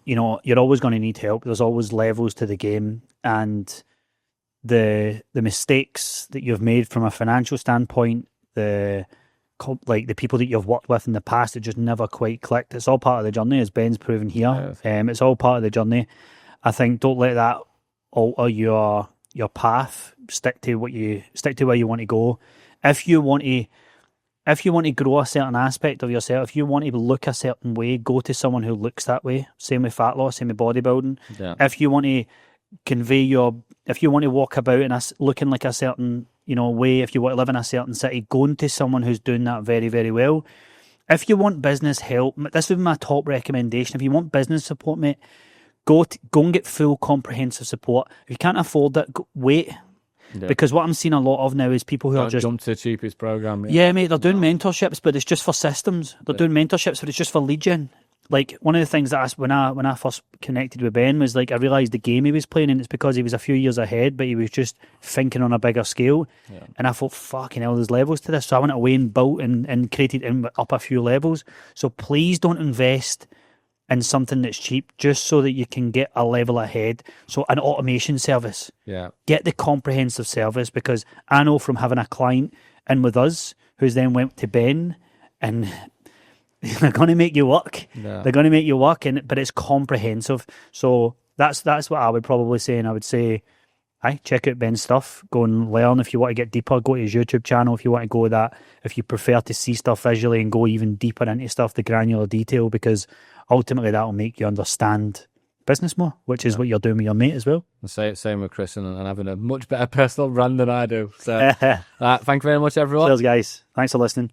you're always going to need help. There's always levels to the game, and the mistakes that you've made from a financial standpoint, the people that you've worked with in the past, it just never quite clicked. It's all part of the journey, as Ben's proven here. It's all part of the journey. I think don't let that alter your path. Stick to where you want to go. If you want to grow a certain aspect of yourself, if you want to look a certain way, go to someone who looks that way. Same with fat loss, same with bodybuilding. Yeah. If you want to if you want to walk about in looking like a certain way, if you want to live in a certain city, going to someone who's doing that very, very well. If you want business help, this would be my top recommendation. If you want business support, mate, go and get full comprehensive support. If you can't afford that, wait. Yeah. Because what I'm seeing a lot of now is people who are just jump to the cheapest program. Yeah, mate, they're doing mentorships, but it's just for systems. They're doing mentorships, but it's just for lead gen. Like, one of the things that when I first connected with Ben was, like, I realised the game he was playing, and it's because he was a few years ahead, but he was just thinking on a bigger scale. Yeah. And I thought, fucking hell, there's levels to this. So I went away and built and created up a few levels. So please don't invest in something that's cheap just so that you can get a level ahead. So an automation service. Yeah. Get the comprehensive service, because I know from having a client in with us who's then went to Ben, and they're going to make you work. Yeah. They're going to make you work, but it's comprehensive. So that's what I would probably say. And I would say, check out Ben's stuff. Go and learn. If you want to get deeper, go to his YouTube channel. If you want to go that, if you prefer to see stuff visually and go even deeper into stuff, the granular detail, because ultimately that will make you understand business more, which is what you're doing with your mate as well. Same with Chris and having a much better personal brand than I do. So thank you very much, everyone. Cheers, guys. Thanks for listening.